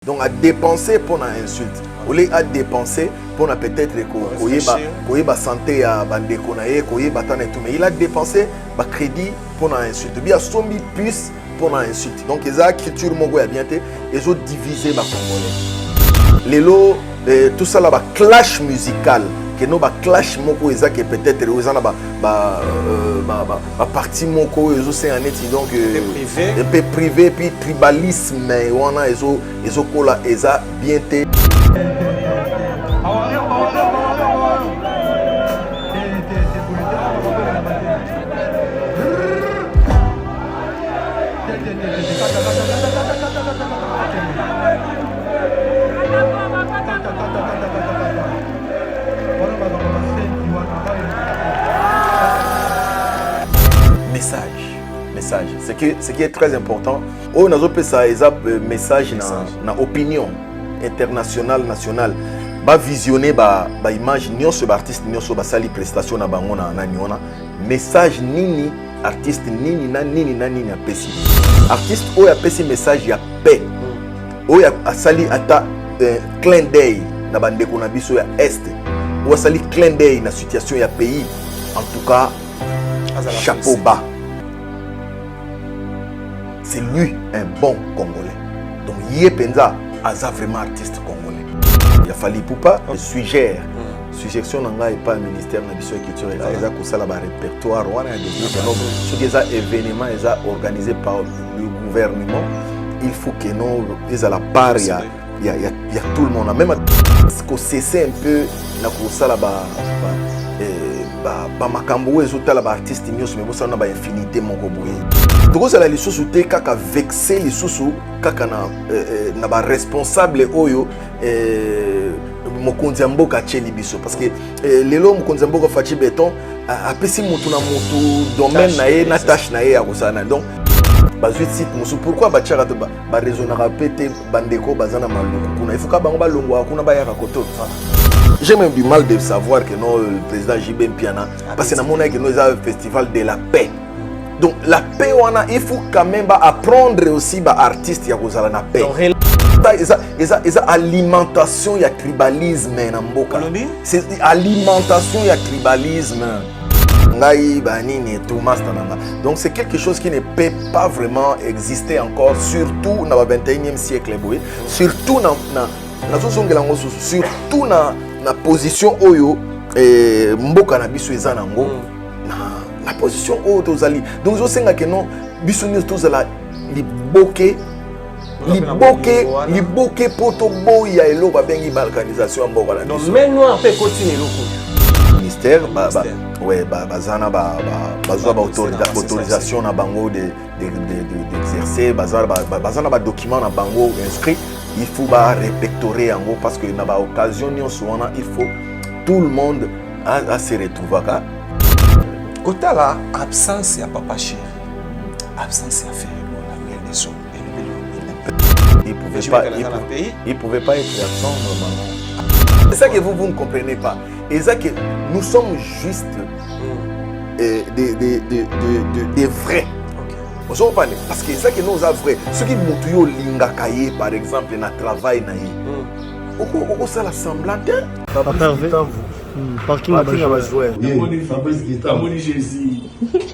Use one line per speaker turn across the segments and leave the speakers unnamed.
Donc à dépenser pour l'insulte. Au lieu à dépenser pour peut-être que santé à bandeko na ye, mais il a dépensé ba crédit pour l'insulte. Bien sombi plus pour l'insulte. Donc les culture mongo ya bien té, ils ont divisé ba congolais. Les lots tout ça là ba clash musical. Que nous ba clash moko eza que peut-être eza na ba parti moko ezo c'est un net donc un peu privé puis tribalisme wana ezo kola eza bien té. Message. Ce qui est très important. On a un message na opinion internationale, nationale. Ba visionner ba image nyo ce artiste nyo so ba sali prestation na bango na niona. Message nini artiste nini na pesi. Artiste oya pesi message ya paix. Oya asali ata clin d'œil na bandeko na biso ya est. Oya sali clin d'œil na situation ya pays. En tout cas, chapeau bas. C'est lui un bon Congolais. Donc, Yepenza a vraiment artiste congolais. Il a fallu pour pas suggère. Suggestion n'a pas le ministère de la culture et il a ça là répertoire. Sur des événements organisés par le gouvernement, il faut que nous ils à la part il y a tout le monde. Même qu'on cesse un peu la ça là makambo ezota la artiste nyos mais bossa na ba infinité moko boye donc ça la lisusu te kaka vexer lisusu kaka na ba responsable oyo mokonzi mboka cheli biso parce que lelo mokonzi mboka fachi beton apesi mutu na mutu domaine na ye na tâche na ye ya kosana donc bazuit site musu pourquoi ba tchaka ba raisonnera pété bandeko bazana maluku kuna il faut ka bango ba longwa kuna ba yaka koto. J'ai même du mal de savoir que non, le président JB Mpiana, parce que nous avons un festival de la paix. Donc la paix, il faut quand même apprendre aussi aux artistes qui ont la paix. C'est alimentation, il y a tribalisme. C'est alimentation, il y a tribalisme. Donc c'est quelque chose qui ne peut pas vraiment exister encore, surtout dans le 21e siècle. Surtout surtout na position oyo mboka na biso eza nango na position oyo tozali donc zo senga que non biso ni tozala liboke poto boya elo ba bengi balkanisation mboka na biso donc mais nous en fait continuer loko ministère bazana bazwa ba autorisation na bango d'exercer bazana ba document na bango inscrit. Il faut répertorier en gros parce que dans l'occasion, il faut tout le monde à se retrouver.
Côté là, absence ya papa chéri, absence ya faire la maison.
Il pouvait pas être absent normalement. C'est ça que vous ne comprenez pas. Et ça que nous sommes juste des vrais. Parce que c'est ça que nous avons vrai. Ce qui nous linga kaye par exemple na travail na yi. Ça la semblante.
Parking à jouer.
Fabrice Guitamvu. Jésus.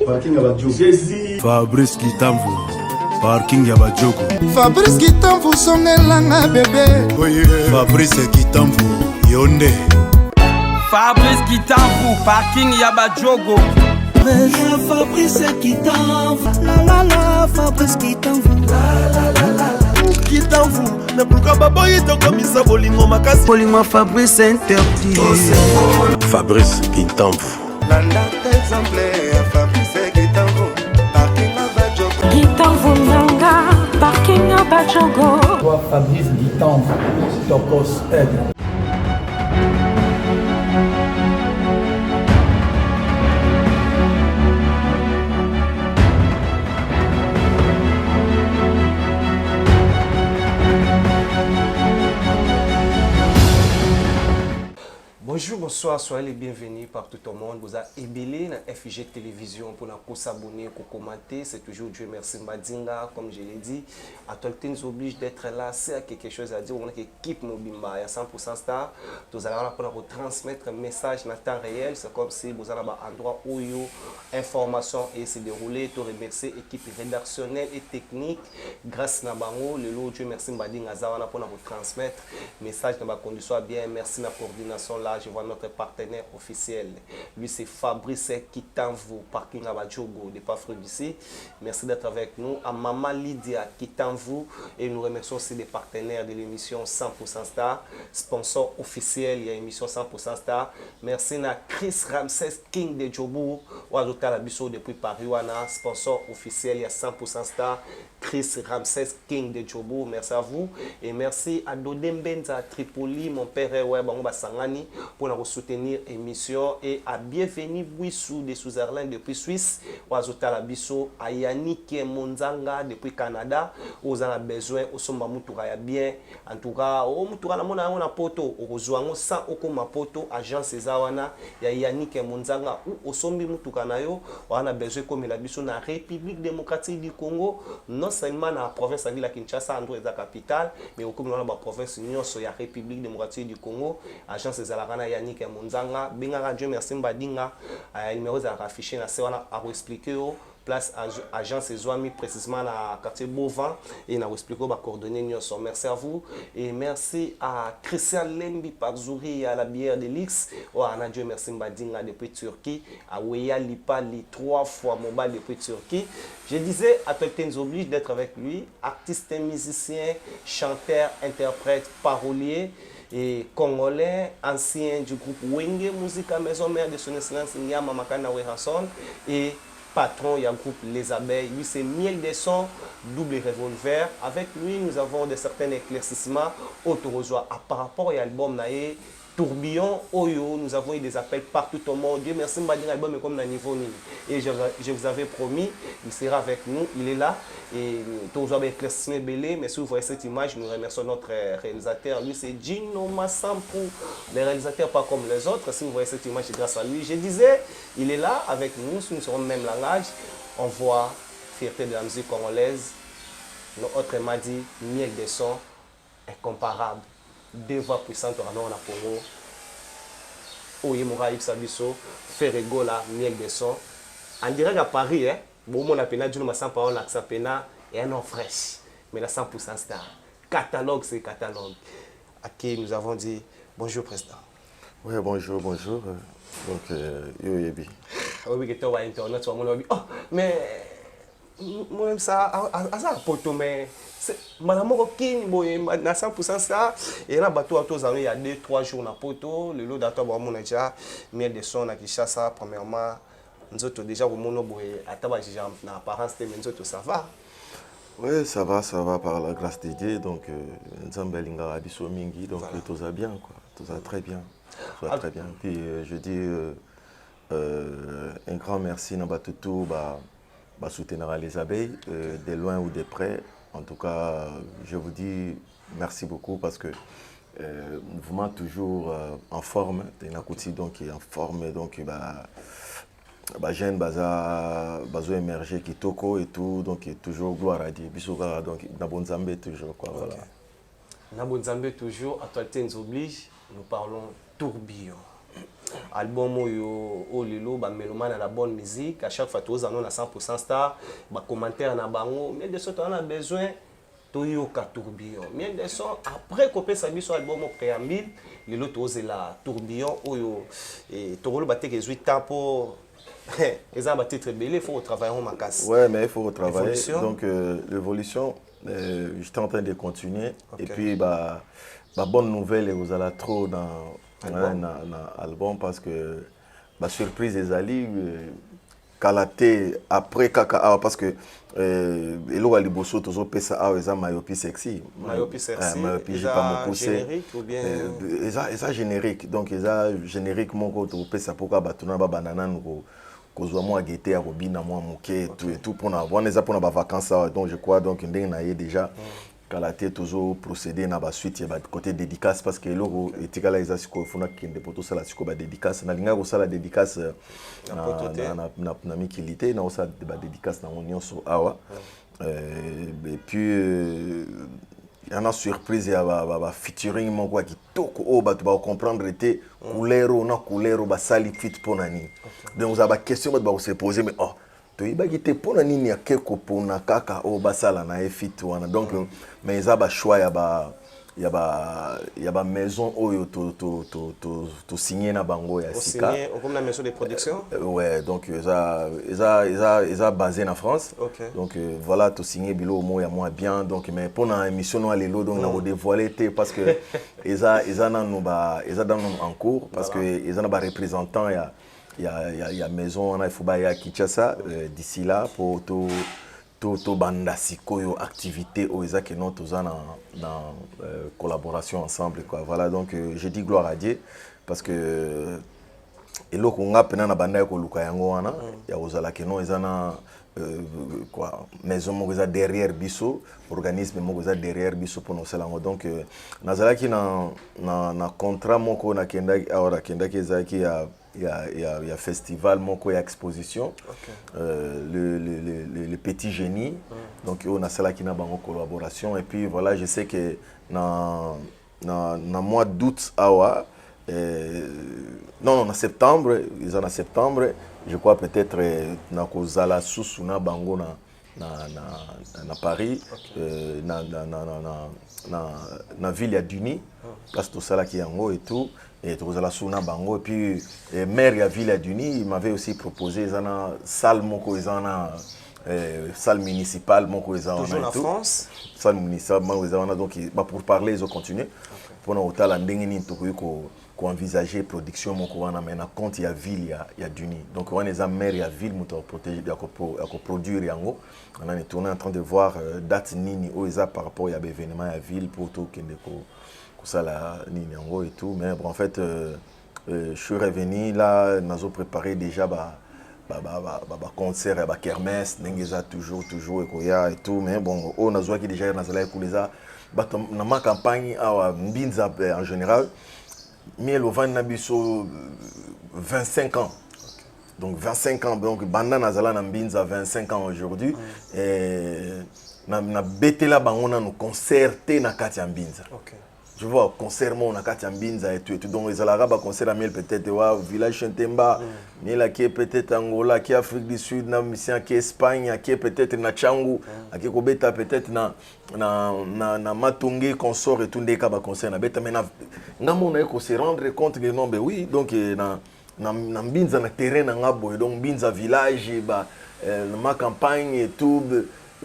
Parking à Jésus.
Fabrice Guitamvu. Parking à Badjogo.
Fabrice Guitamvu songelanga bébé.
Fabrice Guitamvu Yonde.
Fabrice Guitamvu Parking à Badjogo.
Fabrice Guitamvu, la Fabrice Guitamvu,
Guitamvu, na pourquoi baboyi to komisa bolingo makasi.
Bolingo Fabrice interdit.
Fabrice Guitamvu.
Landa exemplaire Fabrice Guitamvu, parking à Badjogo.
Guitamvu nanga, parking à Badjogo.
Toi Fabrice Guitamvu, Tokos Aigle.
Bonjour, bonsoir, soyez les bienvenus partout au monde. Vous avez ébélé dans FIG Télévision pour s'abonner, pour commenter. C'est toujours Dieu merci Mbadinga, comme je l'ai dit. Actualité nous oblige d'être là. C'est quelque chose à dire. On a une équipe Mobimba, il y a 100% star. Vous allez transmettre un message dans le temps réel. C'est comme si vous avez un endroit où il y a information et se dérouler. Tout remercier l'équipe rédactionnelle et technique. Grâce à Nabango, le lot Dieu merci Mbadinga, pour nous transmettre message dans la condition bien. Merci à la coordination. Là, je vois notre partenaire officiel. Lui, c'est Fabrice Kitanvu, Parking Abadjogo, de Pafro d'ici. Merci d'être avec nous. À Maman Lydia Kitanvu. Et nous remercions aussi les partenaires de l'émission 100% Star. Sponsor officiel, il y a l'émission 100% Star. Merci à Chris Ramsès King de Djobu. Ouazoka Labiso depuis Paris. Sponsor officiel, il y a 100% Star. Chris Ramsès King de Djobu. Merci à vous. Et merci à Dodem Benza Tripoli, mon père Bango Basangani, pour nous soutenir l'émission. Et à Bienvenue Bouissou de Suzerland depuis Suisse. Ouazota Labiso, à Yannick Monzanga depuis Canada. Vous avez besoin, au sommet Moutoura bien. En tout cas, au Moutoura, on a poto. Au Rozoango, sans aucun poto, agence Zawana, il y a Yannick Monzanga ou au sommet Moutoura Nayo. On a besoin, comme la Biso, dans la République démocratique du Congo. Non seulement dans la province de la Kinshasa, dans la capitale, mais aussi dans la province de la République démocratique du Congo. Agence Zalarana Yannick Monzanga. Benga Radio, merci Mbadinga. Numéro affiché, à expliquer. Place agence Zouami précisément dans le quartier Beauvin et nous expliquons les coordonnées. Merci à vous et merci à Christian Lembi Parzouri à la bière de l'X. Dieu merci Mbadinga depuis Turquie. À Weya Lipali 3 fois mobile depuis Turquie. Je disais, Atolte nous oblige d'être avec lui, artiste, musicien, chanteur, interprète, parolier et congolais, ancien du groupe Wenge Musica Maison Mère de son excellence Nyama Makana Werason et patron, il y a un groupe Les Abeilles. Lui, c'est Miel des Sons, double revolver. Avec lui, nous avons de certains éclaircissements autorosois. Par rapport à l'album Naé, Tourbillon, Oyo, nous avons eu des appels partout au monde. Dieu merci, Mbadinga, l'album est comme dans niveau Nini. Et je vous avais promis, il sera avec nous, il est là. Et tous avez éclaircissement belé, mais si vous voyez cette image, nous remercions notre réalisateur. Lui, c'est Gino Massampu, les réalisateurs pas comme les autres. Si vous voyez cette image, c'est grâce à lui. Je disais, il est là avec nous, nous serons le même langage. On voit fierté de la musique congolaise. Notre m'a dit, Miel des Sons, incomparable. 2 voix puissantes en Congo. Oye Moura Ipsabiso, Ferregola, Miel des Sons. En direct à Paris, bon, mon appel Juno Massan Paon, Laxapena, et un nom fraîche, mais la 100% star. Catalogue, c'est catalogue. À qui nous avons dit bonjour, président.
Oui, bonjour, bonjour. Donc, yo yebi.
Oui, que tu vas internet, tu vas mon oh, mais moi-même ça, ça poto, mais madame Rokin, na 100% ça. Et là, bateau à tous il y a 2-3 jours na poto. Le lot d'attente, on a déjà mis des sons à Kinshasa. Premièrement, nous avons déjà au monde boy à tabac na apparence, mais nous autres ça va.
Oui, ça va par la grâce de Dieu. Donc, Nzambelinga Abisso Mingi, donc tout ça bien, quoi. Tout ça très bien. Tout ça très bien. Puis je dis un grand merci à Batutu, soutenir les abeilles, de loin ou de près. En tout cas, je vous dis merci beaucoup parce que mouvement toujours en forme. Donc en forme, donc jeune bazo émerger qui toko et tout, donc toujours gloire à Dieu. Bisoga donc Nabonzambe toujours quoi voilà.
Nabonzambe toujours, actualité nous oblige. Nous parlons tourbillon. Album au lilo ba mélomane à la bonne musique à chaque fois tous en on a 100% star ba commentaire na bango mais de ce temps on a besoin toyoka tourbillon mais de son après copier sa biso album au préambule lilo tous la tourbillon oyo et tokolo batte que 8 temps pour ils ont battu très belle il faut travailler en macasse.
Ouais mais il faut travailler donc l'évolution j'étais en train de continuer okay. Et puis bonne nouvelle vous allez trop dans album parce que la surprise des alliés Kalaté après Kaka parce que Elo Aliboso toujours pesa a eza Mayopi sexy Mayopi j'ai pas me poussé générique ou bien eza générique donc eza générique mon ko pesa pourquoi batuna ba banana ngo kozwa moi guetter à robina moi moké tout et tout pour na bonne eza pour na vacances donc je crois donc ndenge na yé déjà Kalaté toujours procéder na ba suite ya ba côté dédicace parce que loko etikala eza siko funa kende poto sala siko ba dédicace na linga ko sala dédicace na mikilité na osa ba dédicace na nyonso awa et puis y en a surprise ya ba featuring moko kitoko o ba ba comprendre était couleur ba sali fit ponani donc vous avez question ba se poser mais oh toyibaki te mpona nini akeko mpona kaka oyo basala na ye fit wana donc mais eza bachoix ya ba maison oyo tosigné na bango ya sika
comme la maison de production
ouais donc eza basé na France donc voilà tosigné bilo mo ya moi bien donc mais mpona émission no lelo donc na dévoiler te parce que eza nanu en cours parce que eza na ba représentant il y a maison il faut bailler à Kinshasa d'ici là pour tout banda sikoyo activité au Isaac et non tous dans collaboration ensemble quoi voilà donc je dis gloire à Dieu parce que et là qu'on a pena na banda ko luka yango wana ya ozala ke non ezana quoi maison mo derrière biso organisme mo derrière biso pour nous selango donc nazalaki na contrat moko na kendaki ahora kendaki ezaki il y a festival moko ya exposition le petit génie donc on a cela qui n'a pas en collaboration et puis voilà je sais que na mois d'août awa non en septembre ils en septembre je crois peut-être na kozala susu na bango na Paris na ville ya Duni parce que tout ça là qui yango et tout et tout ça là sous na bango et puis maire ya ville ya Duni il m'avait aussi proposé zana salle moko zana salle municipale moko zana
toujours en France
salle municipale moko zana donc pour parler ils ont continué pour na hôtel ndenge ni to ko envisager production moko wana mais na compte ya ville ya Duni donc on est en maire ya ville moto protéger ya ko produire yango on est tourné en train de voir date nini o eza par rapport ya événement ya ville pour tout kende ko ça la nini yango et tout mais bon en fait je suis revenu là nazo préparé déjà concert ba kermesse nengeza toujours et koya et tout mais bon on a qui déjà nazala kuleza na ma campagne awa mbinza en général mais le vent nabiso 25 ans donc 25 ans donc banda nazala na mbinza 25 ans aujourd'hui et na betela bango na no concerter na kati ya mbinza je vois concert mon na kati ya mbinza et tout donc les alara ba concert à mille peut-être wa village Chantemba mais là qui est peut-être Angola qui Afrique du Sud na mission qui Espagne qui peut-être na Changu qui kobeta peut-être na Matonge consort et tout ndeka ba concert na beta mais na mona ko se rendre compte que non ben oui donc na mbinza na terrain na ngabo donc mbinza village ba ma campagne et tout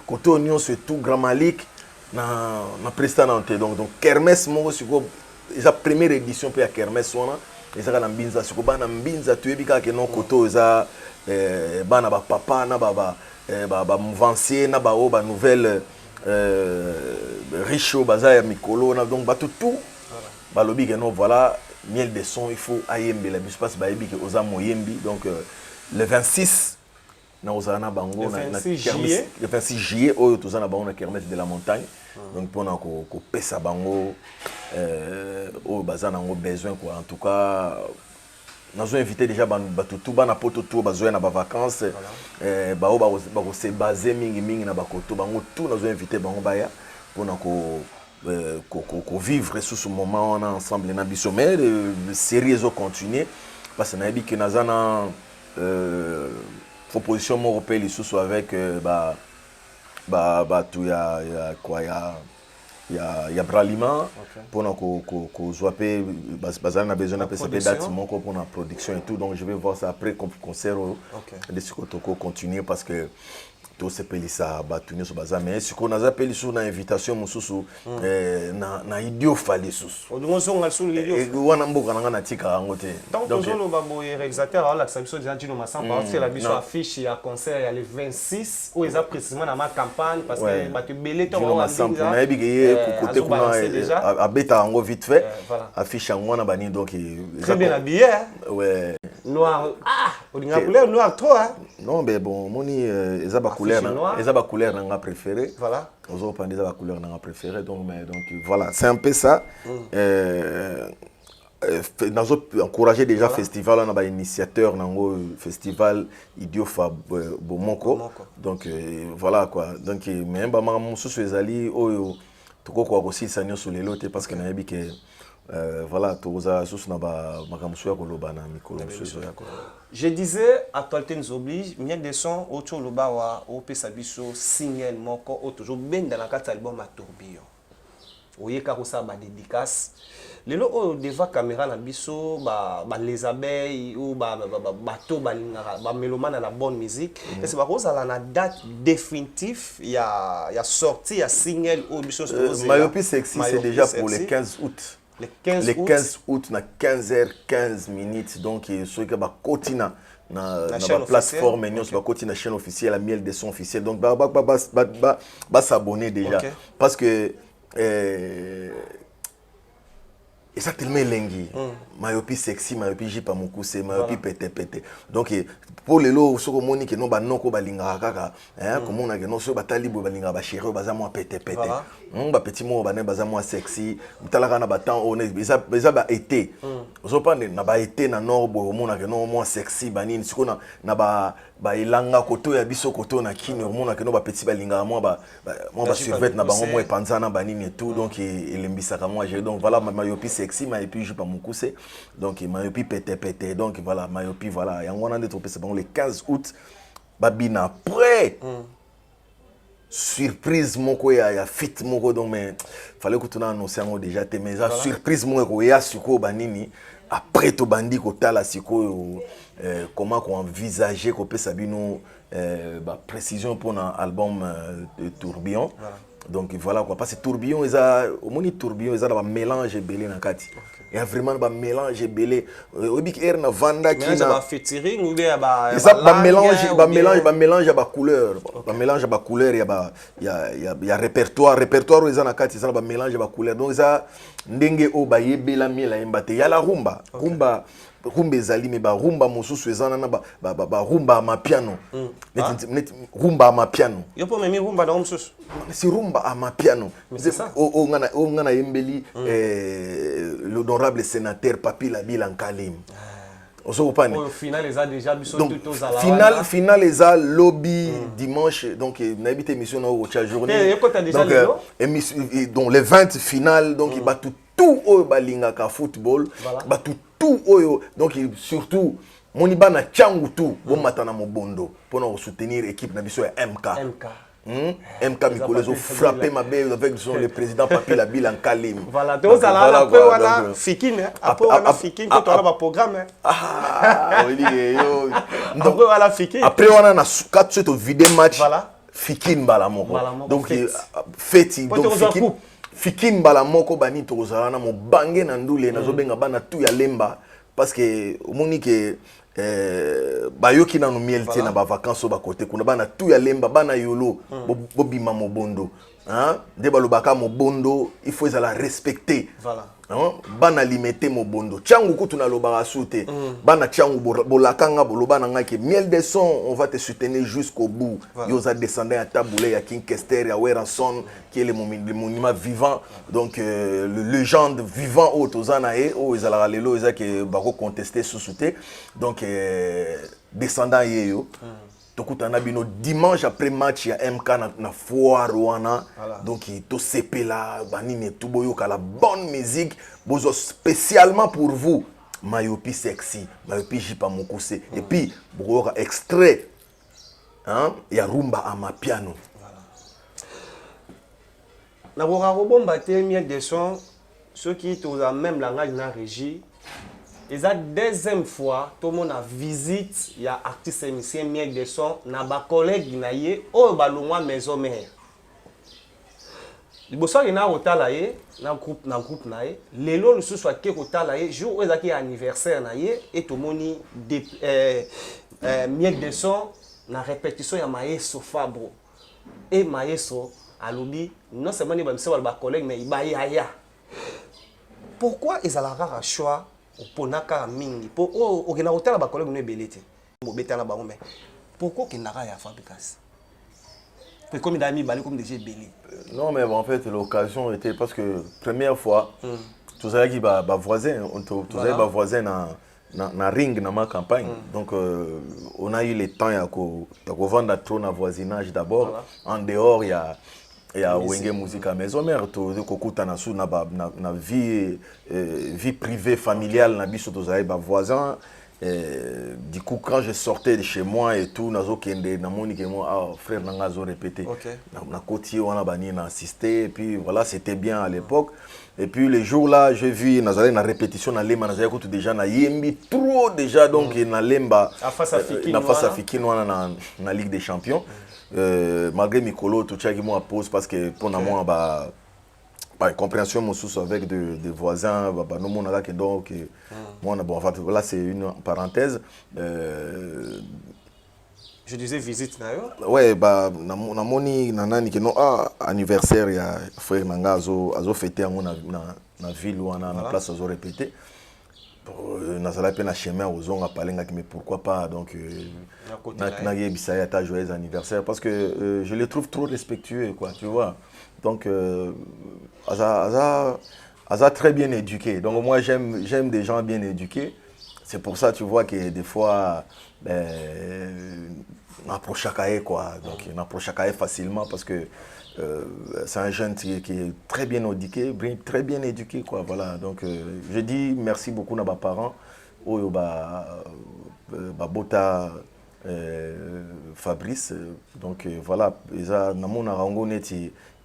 côté Union surtout Grand Malik na prestanante donc kermesse moko siko eza première édition pe ya kermesse wana eza na mbinza siko bana mbinza tuyebika ke non koto eza bana ba papa na ba mouvancier na ba o ba nouvelle riche baza ya mikolo na donc bato tout balobi ke non voilà miel de son il faut ayembe la bis passe ba yebi ke oza moyembi donc le 26 na ozana bango na kermesse le 26 juillet oyo tozana bango na kermesse de la montagne donc pour na ko pesa bango oyo bazana ngo besoin quoi en tout cas nazo invité déjà bato tout bana poto tout bazoya na ba vacances ba o ba ko se baser mingi na bakoto bango tout nazo invité bango baya pour na ko vivre sous ce moment on ensemble na biso mais série zo continuer parce que na bi que nazana proposition européenne sous avec tout ya quoi ya bralima pour na ko zoaper bazana na besoin na PCP date moko pour na production et tout donc je vais voir ça après comme concert de ce côté continuer parce que tout se pelisa batuni so baza mais ce qu'on a appelé sur na invitation mususu na idio fali susu
odongo ngal sur l'idio
wana mboka nanga na tika ngote
donc le babo réalisateur alors la sabiso déjà dit no masamba c'est la biso affiche ya concert ya le 26 où ils précisément dans ma campagne parce que batu belé to wa
masamba na ebiki côté kuna abeta ngo vite fait affiche ngwana bani donc
très bien habillé
ouais
Noir. Ah, on a couleur noir trop hein.
Non mais bon, moni ils ont couleur nanga préféré.
Voilà.
Ils ont pas des couleur nanga préféré donc voilà, c'est un peu ça. Nous encourager déjà le festival, on a initiateur nango festival Idiofa Bomoko. Donc voilà quoi. Donc même ba maman sous ezali oyo toko kwa aussi sanyo sur les lots parce que na yebi que voilà toza sous na ba makamusu ya koloba na mikolo.
Je disais actualité nous oblige, mieux de son autour le bawa au pesa biso single moko au toujours ben dans la carte album à tourbillon. Oye ka ko sa ba dédicace. Lelo o devant caméra na biso ba les abeilles ou bateau ba mélomane la bonne musique et c'est pas ça la date définitive il y a sorti il y a single au biso
Myopie Sexy c'est déjà pour le 15 août.
Le 15
août na 15h15 donc ceux qui ba kotina na plateforme nous ba kotina chaîne officielle la miel de son officiel donc ba s'abonner déjà parce que et ça tellement lengi Myopie Sexy Myopie jipa mukuse Myopie pété donc pour les lots sur moni que non ba noko balinga kaka hein comme on a que non so batali bo balinga ba chéri baza moi pété ba petit mot ba ne baza moi sexy mtalaka na batan oneza ba été zo pas na ba été na nord bo mona que non moi sexy banini siko na ba ilanga koto ya biso koto na kini mona que non ba petit balinga moi ba survêt na bango moi panzana banini et tout donc elembisaka moi donc voilà Myopie Sexy Myopie jipa mukuse donc Myopie pété donc voilà Myopie voilà yango na ndetro pesa bango le 15 août babina après surprise moko ya fit moko donc mais fallait que tu annoncer déjà te mais surprise moko ya siko banini après to bandi ko tala siko comment qu'on envisager ko pesa bino précision pour un album de tourbillon. Donc voilà quoi, parce que tourbillon, au moni tourbillon, ils ont un mélange belé dans kati. Il y a vraiment un mélange belé. Au bic air na vanda qui na.
Featuring ou bien
mélange à couleur, mélange à couleur, il y a répertoire ils ont na kati, ils ont un mélange à couleur. Donc ça ndenge o ba yebela miela embate. Il y a la rumba ezali mais ba rumba mosusu ezana na ba rumba ma piano rumba ma piano
yo po memi rumba na mosusu
c'est rumba à ma piano
c'est ça
o ngana yembeli l'honorable sénateur Papi Labila Nkalim au
final les a déjà biso tous à
la final les a lobby dimanche donc n'habite émission au journée donc les 20 finales donc il bat tout au balinga ka football bat tout oyo donc surtout moni bana changu tout bon matana mobondo pour soutenir équipe na biso ya MK Mikolezo frappé ma belle avec le président Papi Labila Nkalim.
Voilà, donc ça là après voilà Fikine après voilà Fikine que tu as le programme.
Ah, on dit yo.
Donc voilà Fikine.
Après on a 4 suite au vidéo match.
Voilà.
Fikine balamoko. Donc feti donc Fikine balamoko bani tozala na mo bange na ndule na zo benga bana tout ya lemba parce que omoni que bayoki na no mielté na ba vacances ba côté kuna bana tout ya lemba bana yolo bobima mobondo hein de balobaka mobondo il faut la respecter
voilà
hein bana limiter mobondo changu kutu na lobaka souté bana changu bolakanga bolobana ngaki miel de son on va te soutenir jusqu'au bout yoza descendant à taboulé ya King Kester ya Weranson qui est le monument vivant donc le légende vivant au tozana e o ezala lelo ezake bako contester sous souté donc descendant yeyo tokutana bino dimanche après match ya MK na foire wana donc to sepela banine tout boyoka la bonne musique bozo spécialement pour vous Myopie Sexy Myopie jipa mukuse et puis boyoka extrait hein ya rumba à ma piano
na boka robomba te mieux de son ceux qui ont le même langage na régie. Et la deuxième fois, tout le monde a visité, il y a artiste émissien miel de son, na ba collègue naie, au balongwa maison mère. Le bosseur il na otalaye, na groupe naie, les lots le soit que otalaye, jour où il anniversaire naie, et tout le monde miel de son, na répétition ya maestro Fabro. Et maestro a lobby, non seulement il va me ba collègue mais il ba ya. Pourquoi ils ont un choix oponaka mingi po okena kotala ba collègue no belete bobetana bango mais pourquoi okendaka ya Fabricas comme il a mis balé comme déjà belé.
Non mais en fait l'occasion était parce que première fois tout ça qui va voisin tout ça va voisin na ring na ma campagne donc on a eu le temps ya ko vendre trop na voisinage d'abord en dehors il y a Wenge musique à maison mère to kokuta na sou na vie privée familiale na biso to za ba voisin. Du coup, quand je sortais de chez moi et tout, nazo kende na moni ke moi frère nanga zo répété. Na côté on a bani na assisté et puis voilà, c'était bien à l'époque. Et puis les jours là, j'ai vu nazale na répétition na lemba nazale ko déjà na yembi trop déjà donc na lemba na face à Fikino na Ligue des Champions. Malgré Mikolo tout ça qui moi pose parce que pour moi par compréhension mon sous avec des voisins no mona que donc moi bon là c'est une parenthèse
je disais visite d'ailleurs
ouais na moni nanani que non anniversaire ya frère nanga azo fêter na ville ou na place azo répéter nazala pe na chemin ozonga palenga mais pourquoi pas donc na yebisa ya ta joyeux anniversaire parce que je les trouve trop respectueux quoi tu vois. Donc, Aza très bien éduqué. Donc, moi, j'aime des gens bien éduqués. C'est pour ça, tu vois, que des fois, on approche Chakae, quoi. Donc, on approche Chakae facilement parce que c'est un jeune qui est très bien éduqué, quoi. Voilà. Donc, je dis merci beaucoup à mes parents. Bota Fabrice. Donc, voilà.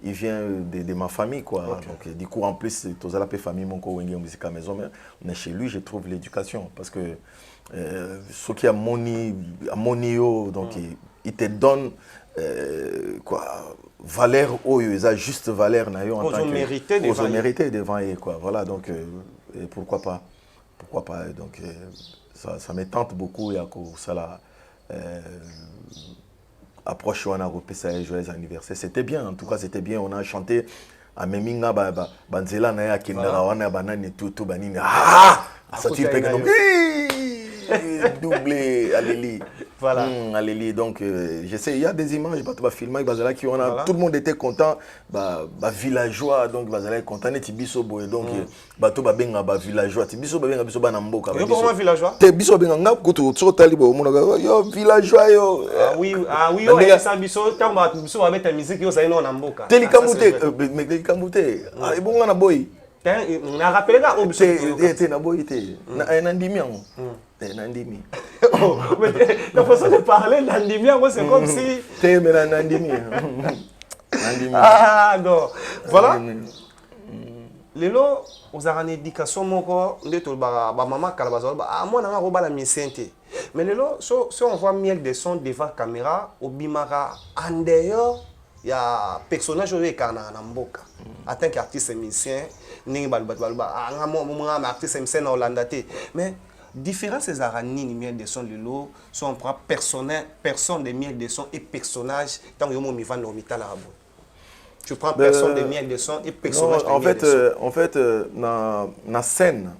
Il vient de ma famille, quoi. Donc, du coup, en plus, tous les familles, mon co-wenge musique à maison, mais chez lui, je trouve l'éducation. Parce que ce qui a monio, donc il te donne quoi, valeur, ils ont juste valeur, en tant que ils ont mérité devant eux, quoi. Voilà, donc, pourquoi pas. Pourquoi pas. Donc, ça me tente beaucoup, ça là. Approche on a repris ça joyeux anniversaire, c'était bien, en tout cas c'était bien, on a chanté à Meminga banzela na ya kindara wana banani tout banini ça tu peux doublé Alélie. Voilà. Alélie, donc je sais, il y a des images, bah filmer bazala qui on a tout le monde était content, bah villageois donc bazala content et tibiso boy donc bato ba benga ba villageois tibiso ba benga biso bana mboka.
Yo comment villageois?
Te biso benga ngap kutu so talibo monaga yo villageois yo.
Ah oui yo et ça biso tamba biso ba mettre musique yo ça ino na mboka.
Telikamute mais telikamute ah bonga na boy.
Na rappelé là au
te na boy te na ndimi yango. Nandimi.
Oh, mais la façon de parler Nandimi, c'est comme si.
T'es mais Nandimi.
Ah non. Voilà. Lelo, aux arènes d'éducation, mon corps, de tout ba maman kalabazol, ah moi na roba la misente. Mais lelo, si on voit miel de son devant caméra, au bimara en dehors, il y a personnage au kana na mboka. En tant qu'artiste musicien, ningi balba ah moi artiste musicien na Hollandais. Mais différence ces aranis miel de son lelo sont prend personne de miel de son et personnage tant que yo mi van l'hôpital arabo. Tu prends personne de miel de son et personnage
non, en fait na scène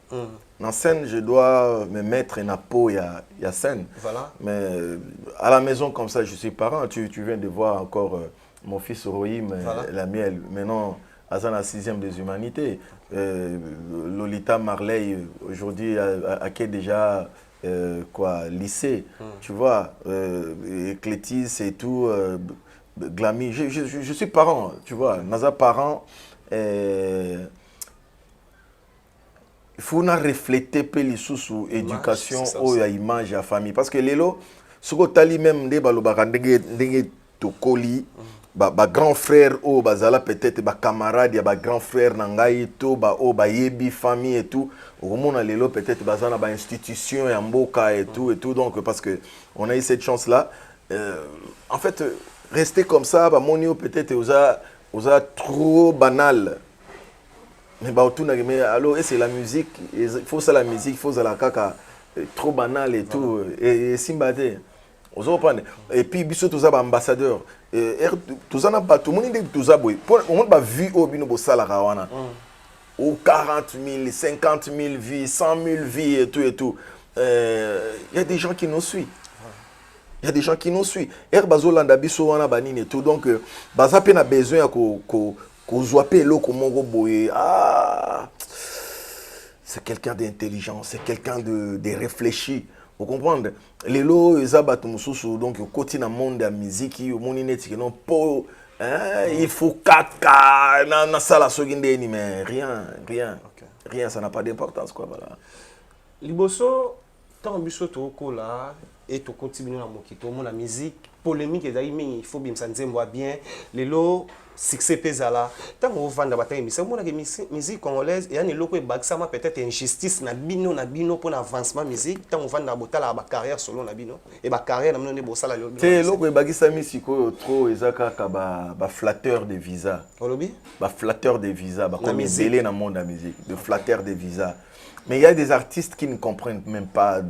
na scène je dois me mettre na peau il y a scène. Voilà. Mais à la maison comme ça je suis parent, tu viens de voir encore mon fils Rohim la miel maintenant à la 6e des humanités. Lolita Marley aujourd'hui a déjà quoi lycée, tu vois, Clétis et tout, Glamy. Je suis parent, tu vois, Naza parent. Il faut refléter peu les sous éducation ou image à famille parce que l'élo, ce que tali même des balobakandenge tokoli. Ba grand frère ou bazala peut-être ba camarade ya ba grand frère nangai to ba o ba yebi famille et tout au monde lelo peut-être bazana ba institution ya mboka et tout donc parce que on a eu cette chance là en fait rester comme ça ba monio peut-être osa trop banal mais ba autour mais alors et c'est la musique il faut ça la musique il faut ça la kaka trop banal et tout et simbade et puis biso tous ba ambassadeur tout ça n'a pas tout le monde dit tout ça boy pour on va vu au bino bo sala kawana aux 40 000, 50 000 vies, 100 000 vies et tout et tout. Il y a des gens qui nous suivent. Il y a des gens qui nous suivent. Et bazolanda biso wana banini et tout. Donc bazape na besoin ko zoape lo ko mongo boye. Ah, c'est quelqu'un d'intelligent, c'est quelqu'un de réfléchi. Vous comprenez? Les lots ezabatu mususu donc côté na monde de la musique, au monde net non po il faut 4K na sala soginde ni mais rien ça n'a pas d'importance quoi voilà.
Liboso tant biso to ko là et to continue na mokito mon la musique polémique ezali mingi il faut bimsa nzembo bien lelo succès pezala tant on vendre bataille mais c'est mon la musique congolaise et un loko e baksama peut-être injustice na bino pour l'avancement musique tant on vendre botala ba carrière selon na bino et ba carrière na mino bosala lo
c'est loko e bagisa misiko trop ezaka ka ba flatteur de visa
olobi
ba flatteur de visa ba comme zélé na monde la musique de flatteur de visa. Mais il y a des artistes qui ne comprennent même pas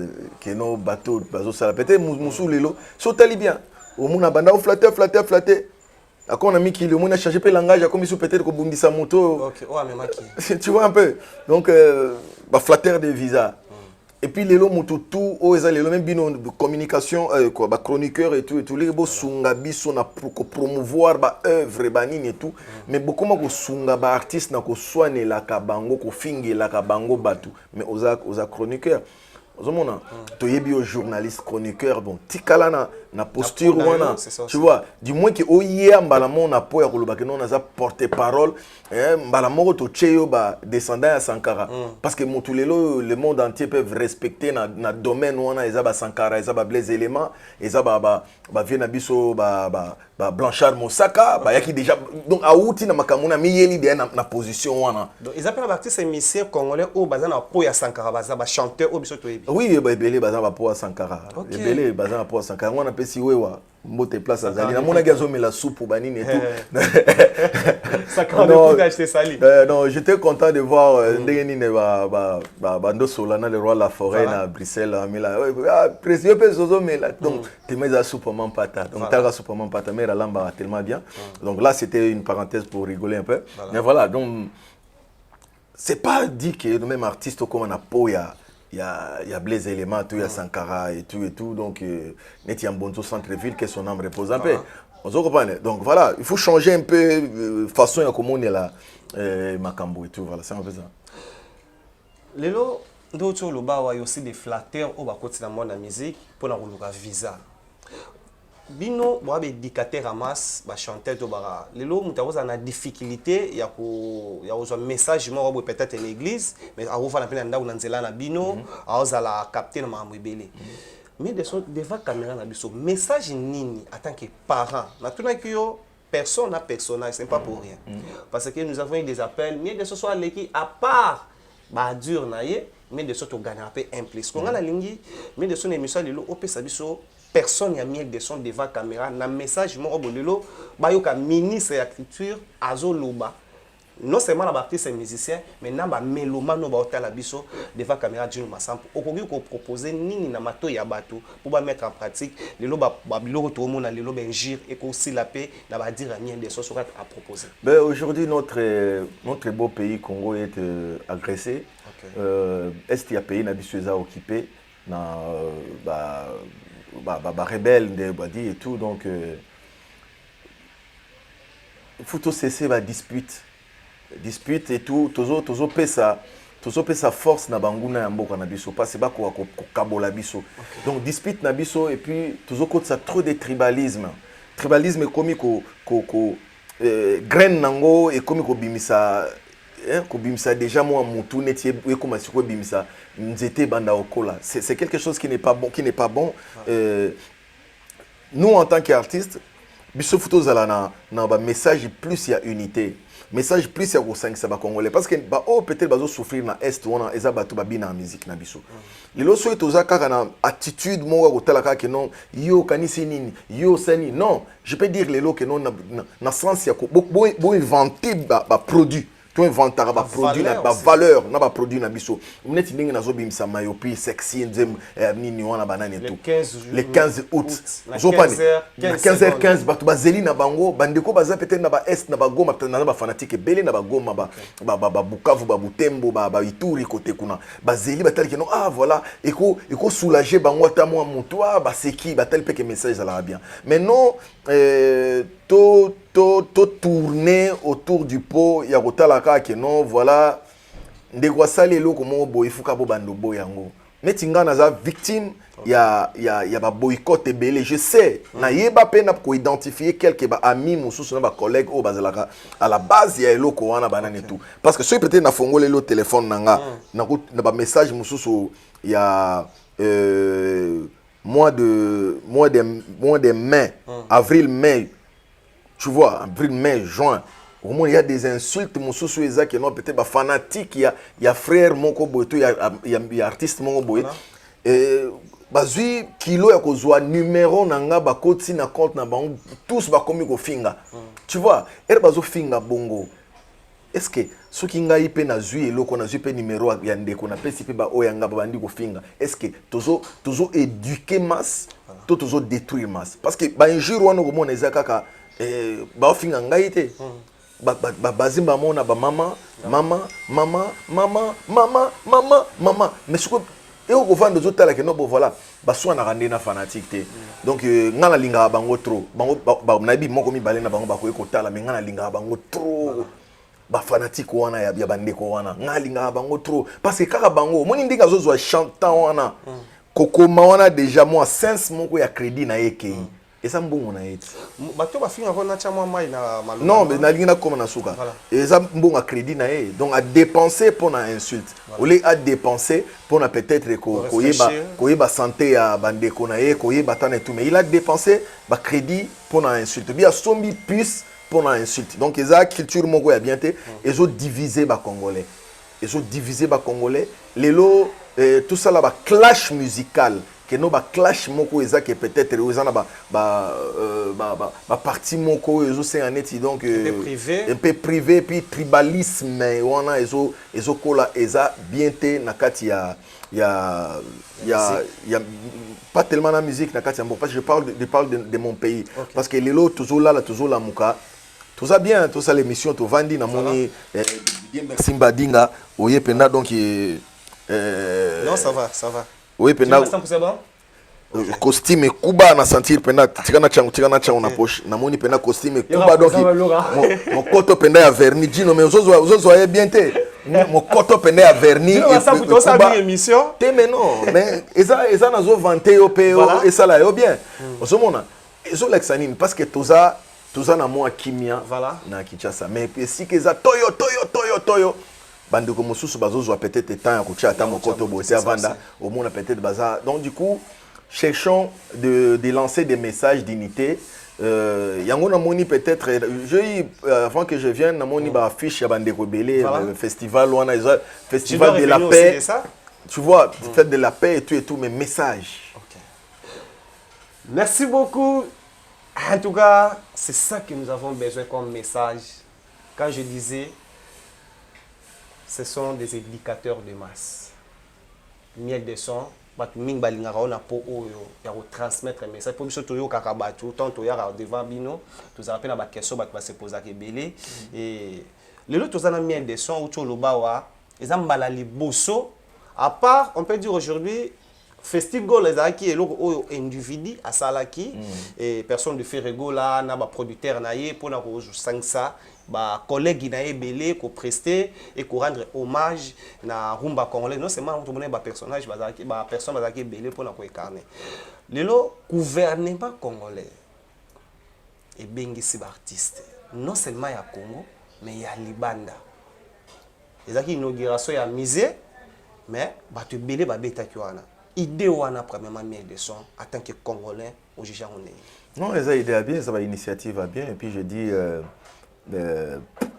que nos bateaux, peut-être Moussou Lelo, sont bien. Au monde a banda flatter. Après on a mis qui le monde a changé le langage, comme ils peut-être que Bundisa moto.
OK, ouais mais maki.
Tu vois un peu. Donc flatter des visas. Et puis les lots tout les même bino de communication quoi ba chroniqueur et tout les beaux sunga biso na pour promouvoir ba œuvre banini et tout mais beaucoup ma ko sunga ba artiste na ko soigner la kabango ko fingi la kabango batu mais aux chroniqueurs ozomona toyebi au journaliste chroniqueur bon tikala na posture wana tu vois du moins que oye mbala mo na po ya koloba ke non na porter parole mbala moko to cheyo ba descendant ya Sankara parce que motulelo le monde entier peuvent respecter na domaine wana eza ba Sankara eza ba Blaise Élément eza ba vient na biso ba Blanchard Mosaka ba yaki déjà donc auti na makamuna miyeli de na position wana
donc ils appellent artiste musicien congolais au bazana na po ya Sankara ba chanteur au biso toyebi
oui ba belé bazana po ya Sankara belé bazana po ya Sankara wana pesi wewa mbote place azali na mona gazo mais la soupe banine et tout
ça quand de d'acheter sali
non j'étais content de voir ndengenine ba ndo solana le roi la forêt na Bruxelles amila président pesozo mais là donc temeza soupe mampata donc tara soupe mampata mais la lamba tellement bien donc là c'était une parenthèse pour rigoler un peu mais voilà donc c'est pas dit que le même artiste comme on a poya il y a Blaise Élément, il y a Sankara et tout donc net y a Mbonzo centre-ville que son âme repose un peu. On se comprend. Donc voilà, il faut changer un peu façon à comment on est là Makambo et tout voilà, c'est un peu ça.
Lelo d'autres le ba y aussi des flatteurs au bas côté dans monde la musique pour la visa. Bino bo be dictateur ramas ba chanteur to bara lelo mutakoza na difficulté ya ozo message mo bo peut-être en église mais a ofa na pena nda na nzela na bino a oza la capter na mambo ebele mais devant caméra na biso message nini en tant que parent na tuna kiyo personne à personnage c'est pas pour rien parce que nous avons eu des appels mais de ce soir l'équipe à part ba dur na ye mais de ce to gagner un peu implice qu'on a la ligne mais de son émission lelo opesa biso personne n'a mis des sons devant la caméra. Na message mo bolelo ba yo ka ministre de la culture azo loba. Non seulement la artiste et musicien mais na ba mélomane ba otala biso devant la caméra d'une masampo. Okoki ko proposer nini na mato ya bato pour ba mettre en pratique lelo ba biloko to mona lelo ben gire et ko aussi la paix na ba dire rien des choses à proposer.
Ben aujourd'hui notre beau pays Congo est agressé. Est il y a pays na biso za occupé na rebelle de Badi et tout donc il faut tout cesser la dispute et tout tozo pesa force na banguna ya mboka na biso parce ba ko kabola biso donc dispute na biso et puis tozo côté ça trop de tribalisme comme ko graine nango et comme ko bimisa déjà moi mutu neti e comme si ko bimisa nzete banda okola c'est quelque chose qui n'est pas bon nous en tant qu'artistes biso photo zala na ba message plus il y a unité message plus il y a 5 ça ba congolais parce que ba peut-être bazo souffrir na est wana eza bato ba bina musique na biso lelo so toza kaka na attitude mo ko tala kaka non yo kanisi nini yo sani non je peux dire lelo que non na sens ya ko bo inventer ba produit to inventara ba produit na ba valeur na ba produit na biso mneti ndenge nazo bimisa mayopi sexy nzem nini wana banane tout le 15 août zo pas 15h15 batu bazeli na bango bandeko baza peut-être na ba est na ba goma peut-être na ba fanatique belé na ba goma ba Bukavu ba Butembo ba Ituri côté kuna bazeli batali que non ah voilà eko soulager bango ata moi mutoa ba seki batali pe que message ala bien mais non to tourner autour du pot ya kotalaka que non voilà ndeko asali eloko moko boye fuka bo bando boye yango metinga naza victime ya ba boycott ebele je sais na yeba pe na ko identifier quelques ba amis mususu na ba collègues au bazalaka à la base ya eloko wana banane tout parce que ceux peut-être na fongole le téléphone nanga na ba message mususu ya mois de mai avril mai tu vois avril mai juin au moins il y a des insultes mususu eza que non peut-être ba fanatique il y a frère moko boito il y a artiste moko boito bazui kilo ya kozwa numéro nanga ba koti na compte na bango tous ba komi ko finga tu vois bazo finga bongo est-ce que ce qui ngai pe na zui eloko na zui pe numéro ya ndeko na pesi pe ba oyanga ba bandi ko finga est-ce que tozo éduquer masse tozo détruire masse parce que ba injure wana ko mona eza kaka ba finga ngai te bazimba mona ba mama mais ce que et au vent de autres là que non bon voilà ba soit na rande na fanatique te donc ngana linga bango trop bango ba nabi moko mi balena bango ba ko ekotala mais ngana linga bango trop ba fanatique wana ya bandeko wana ngana linga bango trop parce que kaka bango moni ndinga zo zo chantant wana kokoma wana déjà moi sense moko ya crédit na yeke et ça mbongo na yeti
bato ba finga na chamwa mai na maluma
non mais na linga comme na suka et ça mbongo crédit na ye donc à dépenser pour na insulte au lieu à dépenser pour na peut-être koyeba santé ya bandeko na ye koyeba tane tout mais il a dépensé ba crédit pour na insulte bien sombi plus pour na insulte donc eza culture moko ya bien te ils ont divisé ba congolais lelo tout ça là ba clash musical que no ba clash moko eza que peut-être eza na ba parti moko ezo senganeti donc un peu privé puis tribalisme wana ezo kola eza bien te na kati ya pas tellement la musique na kati ya parce que je parle de mon pays parce que lelo toujours la muka tout ça bien tout ça l'émission to vandi na moni merci Mbadinga oye penda donc
non ça va
oui penda costume kuba na sentir penda tikana changu na poche na moni penda costume kuba donc mon koto penda ya vernis dino mais ozo ya bien te mon koto penda ya vernis
et ça pour ça une émission
te mais non mais eza nazo vanter yo pe et ça là yo bien ozomona ezo lexanine parce que toza na moi kimia na Kinshasa mais si que za toyo bandeko mosusu bazozwa peut-être temps ya kotia ata mokoto bosse avanda au monde peut-être baza donc du coup cherchons de lancer des messages d'unité yango na moni peut-être avant que je vienne na moni ba affiche ya bandeko belé festival wana festival de la paix tu vois fête de la paix et tout mais message
merci beaucoup. En tout cas, c'est ça que nous avons besoin comme message. Quand je disais, ce sont des éducateurs de masse. Miel de son, ming balingara on a po oyo ya transmettre un message. Pour biso toyo kakabatu, tant toya devant bino, tous appelle na ba question ba se poser ke belé et le lot tozana miel de son ou toloba wa, ezambala liboso. À part, on peut dire aujourd'hui festival les aki eloko individu à salaki et personne de ferego là na ba producteur na ye pour na ko sangsa ba collègue na ye belé ko prester et ko rendre hommage na rumba congolais non seulement to ba personnage ba personne bazaki belé pour na ko incarner lelo gouvernement congolais et bengisi ba artiste non seulement ya Congo mais ya Libanda ezaki inauguration ya musée mais ba te belé ba betaki wana idée wana premièrement miel de son en tant que Congolais au Jija on est.
Non, les idées bien, ça va initiative bien et puis je dis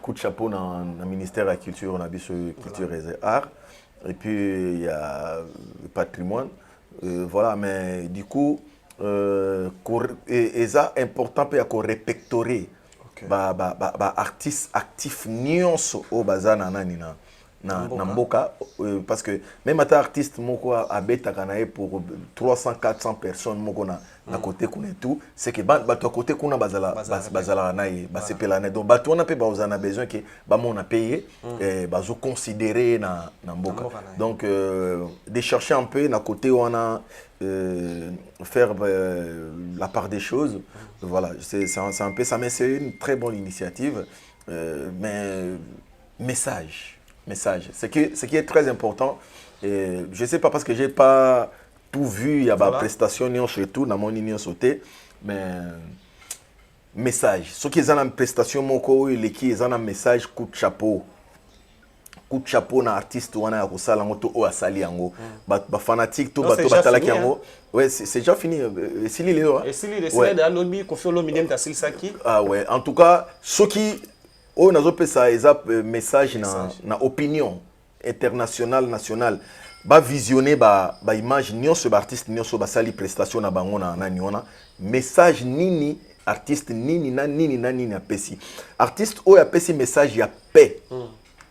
coup de chapeau dans le ministère de la culture, on a vu sur culture et art et puis il y a le patrimoine voilà mais du coup et ça important pour qu'on répertorier artiste actif nyonso au bazana nani na mboka parce que même ata artiste moko abeta kanae pour 300 400 personnes moko na côté kuna tout c'est que bato côté kuna bazala nae basepela na donc bato on a besoin que on a payé bazo considérer na mboka donc de chercher un peu na côté où on a faire la part des choses voilà c'est un peu ça mais c'est une très bonne initiative mais message ce qui est très important et je sais pas parce que j'ai pas tout vu il y a des prestations surtout dans mon union sauté mais message ce qui est en prestation moko les qui est en message coup de chapeau na artiste wana ya kosala ngoto o asali yango ba fanatique to bato batalaki yango ouais c'est déjà fini Sili Léo
et Sili de lobby Koffi Olomide Tasil Saki
ah ouais en tout cas ce qui on a pesa message na opinion internationale nationale ba visionner ba image nyonso ba artiste nyonso basali prestation na bango na niona message nini artiste nini na pesi artiste o ya pesi message ya paix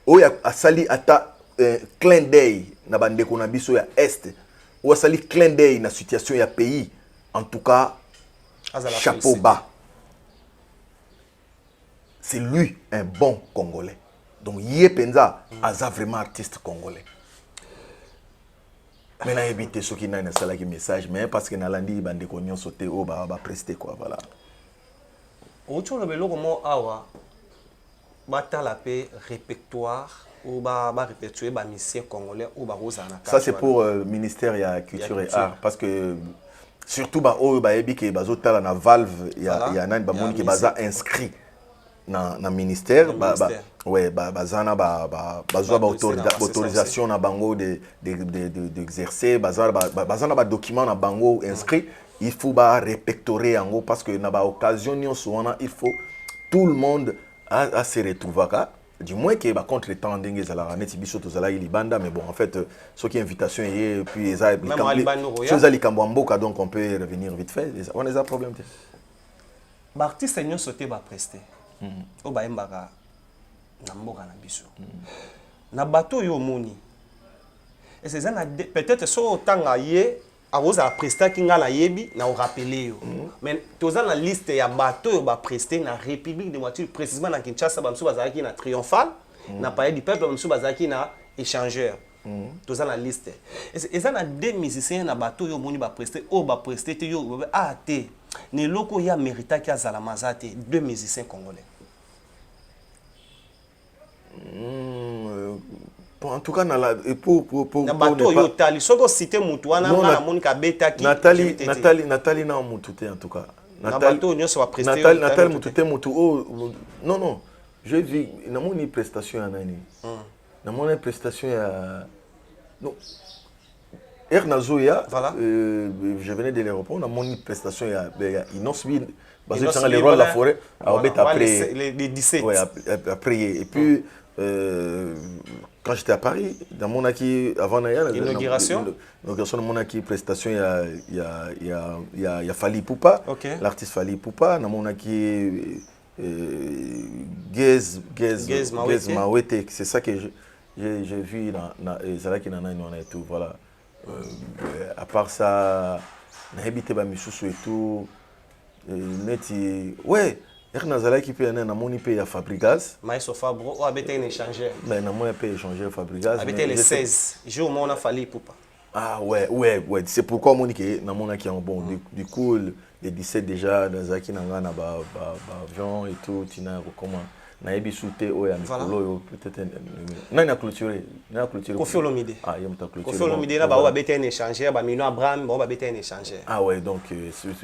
o ya asali ata clin d'œil na bandeko na biso ya est o asali clin d'œil na situation ya pays en tout cas chapeau bas. C'est lui un bon Congolais. Donc, Yé Penza, Aza vraiment artiste congolais. Mais là, éviter ceux qui n'ont pas un message, mais parce que dans l'andi, ils ont sauté, ils vont prester quoi, voilà.
Autour de l'eau, awa, bata la paix répertoire ou répétuer ba mission congolais ou ba rosana.
Ça c'est pour ministère de la culture et art parce que surtout ba o ba ebi ke bazotala na valve ya nani ba moni ke baza inscrit na ministère ouais bazana bazwa autorisation na bango d'exercer bazana ba document na bango inscrit il faut ba répertorier yango parce que na ba occasion nyonso wana il faut tout le monde à se retrouver du moins que ba contre temps ndenge ezala neti biso tozala libanda mais bon en fait ce qui invitation et puis eza likambo mboka donc on peut revenir vite fait on a des problèmes
ba artiste nyonso te ba prester o ba embaka na mboka na biso na bato yo moni et c'est ça peut-être so tanga ye awoza a prester ki ngala yebi na o rappeler yo mais toza na liste ya bato yo ba prester na République de Voiture précisément na Kinshasa ba mso bazaki na triomphal na palais du peuple ba mso bazaki na échangeur toza na liste et ça na deux musiciens na bato yo moni ba prester o ba prester te yo a te ne loko ya mérita ki azala mazate deux musiciens congolais.
En tout cas pour
na bato yo tali soko cité mutu wana na monika betaki
Nathalie na mutu te en tout cas
na bato nyonso ba prester
Nathalie mutu te mutu non je vis na moni prestation ya nani na moni prestation ya non Ernazoya, voilà. Je venais de l'aéroport, on a mon prestation, il y a Inosbi, basé sur les rôles de la forêt, après
les 17.
Ouais, après. Et puis, quand j'étais à Paris, dans mon acquis, avant
l'inauguration,
de mon acquis prestation, il y a Fali Poupa, l'artiste Fali Poupa, dans mon acquis Gez Mawete, c'est ça que j'ai vu dans Zalaki Nana et tout, voilà. À part ça, n'habite pas Missoussou et tout. Ouais, Ernazala qui paye un amoni paye à Fabrigas.
Maïso Fabro, ou habite un échangeur.
Mais non, moi paye échanger à Fabrigas.
Habite les 16. Jour où on a fallu pour pas.
Ah ouais. C'est pourquoi mon qui n'a mon qui en bon. Du coup, les 17 déjà, dans Zaki Nanga na ba avion et tout, tu n'as comment. Naebi souté o ya mikolo peut-être na clôturé
Koffi Olomide
il m'a clôturé
Koffi Olomide na ba wa bete un échangeur ba Mino Abraham ba bete un échangeur
ouais donc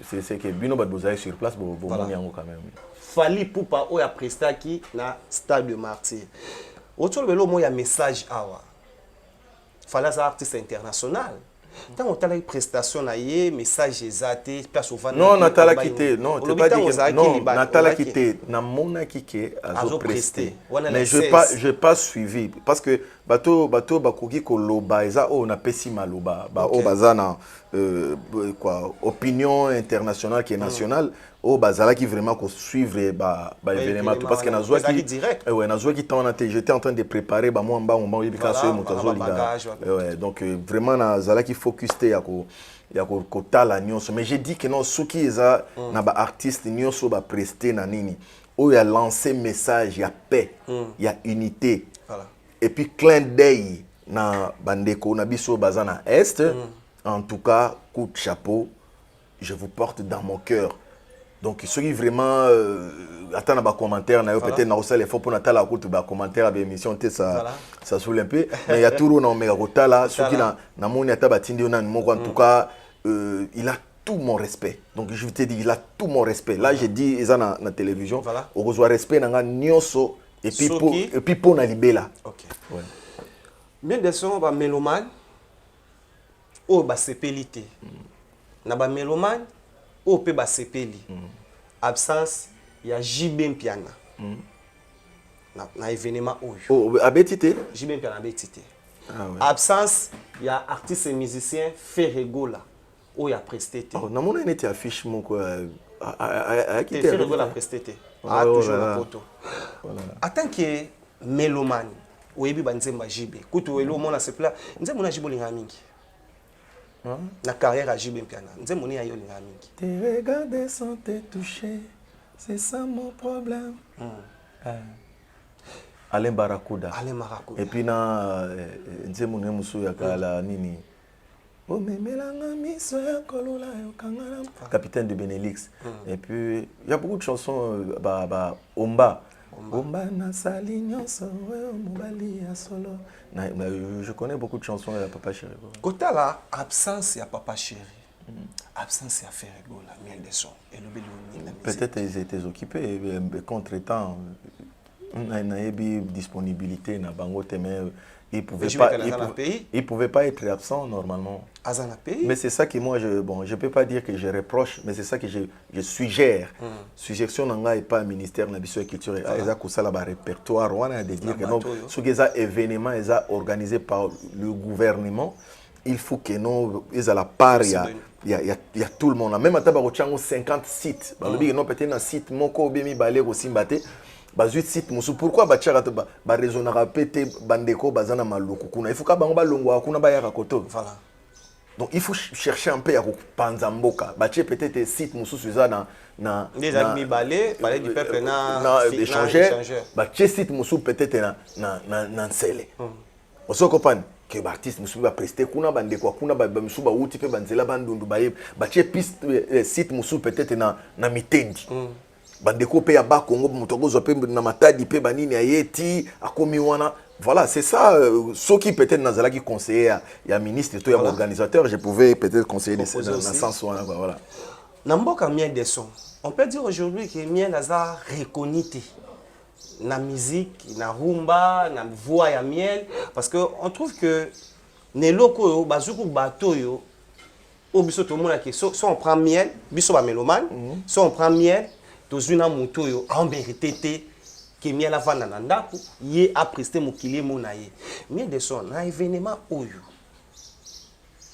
c'est que bino ba bozaï sur place bon yango quand même
Fali Poupa o ya prestaki na Stade de Martyrs autour de l'homme il y a message awa fallait ça artiste international. Tant on t'a une prestation na yé message exacté place au fan.
Non, Natala quitté. Non, tu pas dit. Non, Natala quitté. Na mona kike azo presté. Mais je pas suivi parce que bato bakoki koloba eza o na pesi maloba ba o bazana quoi opinion internationale qui est nationale o bazala qui vraiment ko suivre ba événement parce que na zwa qui direct ouais na zwa qui j'étais en train de préparer ba moi mba yebika so motazo linga ouais donc vraiment na zala qui focus te ya ko tala nyonso mais j'ai dit que non soki eza na ba artiste nyonso ba prester na nini o ya lancer message ya paix ya unité voilà. Et puis clin d'œil na bandeko na biso bazana est en tout cas coup de chapeau je vous porte dans mon cœur donc ceux qui vraiment attendent ba commentaire na peut-être na osala faut pour natala coup ba commentaire ba émission te ça ça saoule un peu mais il y a tout na omega kotala ceux qui na moni ata batindi na moko en tout cas il a tout mon respect. Donc je te dis, il a tout mon respect. Là, j'ai dit, ils ont na télévision. Voilà. On reçoit respect dans la nyonso et puis pour na libela. OK. Ouais.
Bien de son ba mélomane o ba sepelité. Na ba mélomane o pe ba sepeli. Absence il y a JB Piana. Na événement oyo.
Oh, abetité
JB Piana abetité.
Ah ouais.
Absence il y a artiste et musicien Ferregola. Oh, il a presté.
Oh, na mon été affiche mon quoi.
Qui fait le la presté. Ah, toujours la photo. En tant que mélomane, ou ebi banzemba jibe. Kutu elo mona se pla. Nze mona jibo linga mingi. Na carrière à jibe piana. Nze moni ayo linga mingi.
Te regarder sans te toucher, c'est ça mon problème. Alain Barakuda.
Alain Barakuda.
Et puis na nze moni musu ya kala nini. Oh, mais Capitaine de Benelux. Et puis, il y a beaucoup de chansons, Omba. Omba na salignon solo. Je connais beaucoup de chansons de Papa Chéri.
Côté là, absence ya Papa Chéri. Absence ya Ferregola, miel de son.
Peut-être ils étaient occupés, contre-temps, il y a une disponibilité dans Bango mais il ne pouvait pas être absent normalement. Mais c'est ça que moi, je peux pas dire que je reproche, mais c'est ça que je suggère. Suggestion n'est pas ministère de la culture. Il y a un répertoire, on a de dire que non, ce qui est événement organisé par le gouvernement, il faut que non, il y a la part, il y a tout le monde. Même à Tabarou, 50 sites. Peut-être un site, mon co-bémi balé aussi mbaté. Bazuit site musu pourquoi ba tchara ba raisonnera pété bandeko bazana maluku kuna il faut ka bango ba longwa kuna ba yaka koto voilà donc il faut chercher un peu à panza mboka ba tché peut-être site musu suza na
des amis balé parler du peuple
na échanger ba tché site musu peut-être na nsele on se comprend que ba artiste musu ba prester kuna bandeko kuna ba musu ba uti pe banzela bandundu ba tché piste site musu peut-être na mitendi bandeko pe ya ba Congo mutogozo pe na matadi pe banini ayeti akomi wana voilà c'est ça ce qui peut-être nazala qui conseiller ya ministre to ya organisateur je pouvais peut-être conseiller dans ce sens voilà
na mboka miel de son on peut dire aujourd'hui que miel naza reconnu na musique na rumba na voix ya miel parce que on trouve que ne loko yo bazuku bato yo o biso to mona que so on prend miel biso ba mélomane so on prend miel tozuna moto yo en vérité que miel avanda na ndako ye a presté mokili mona ye miel de son na événement oyo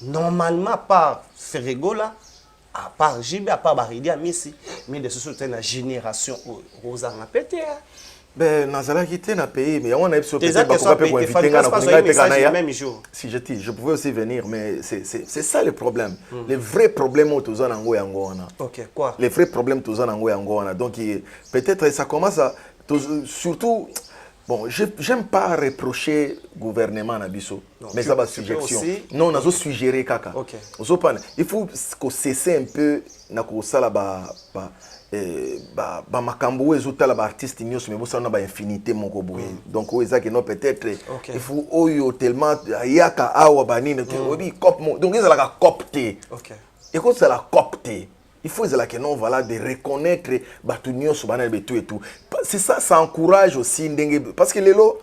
normalement par Ferregola à part JB à part Baridi Amisi miel de son c'est la génération Rosa na pété
ben nazala quitté na pays mais on a peut-être pas pour inviter na même jour si je pouvais aussi venir mais c'est ça le problème les vrais problèmes autour de nango yango wana
OK quoi
les vrais problèmes autour de nango yango wana donc peut-être ça commence à surtout bon j'aime pas reprocher gouvernement na biso mais ça va suggestion non nazo suggérer kaka
OK
il faut qu'on cesse un peu na ko sala ba makambo ezotala ba artiste nyonso mais bosana ba infinité moko boye donc oza que non peut-être il faut oyo tellement yaka awa banine obi cop donc ils la copter
OK
et quand ça la copter il faut que non voilà de reconnaître ba tout nyonso banane betu et tout c'est ça ça encourage aussi ndenge parce que lelo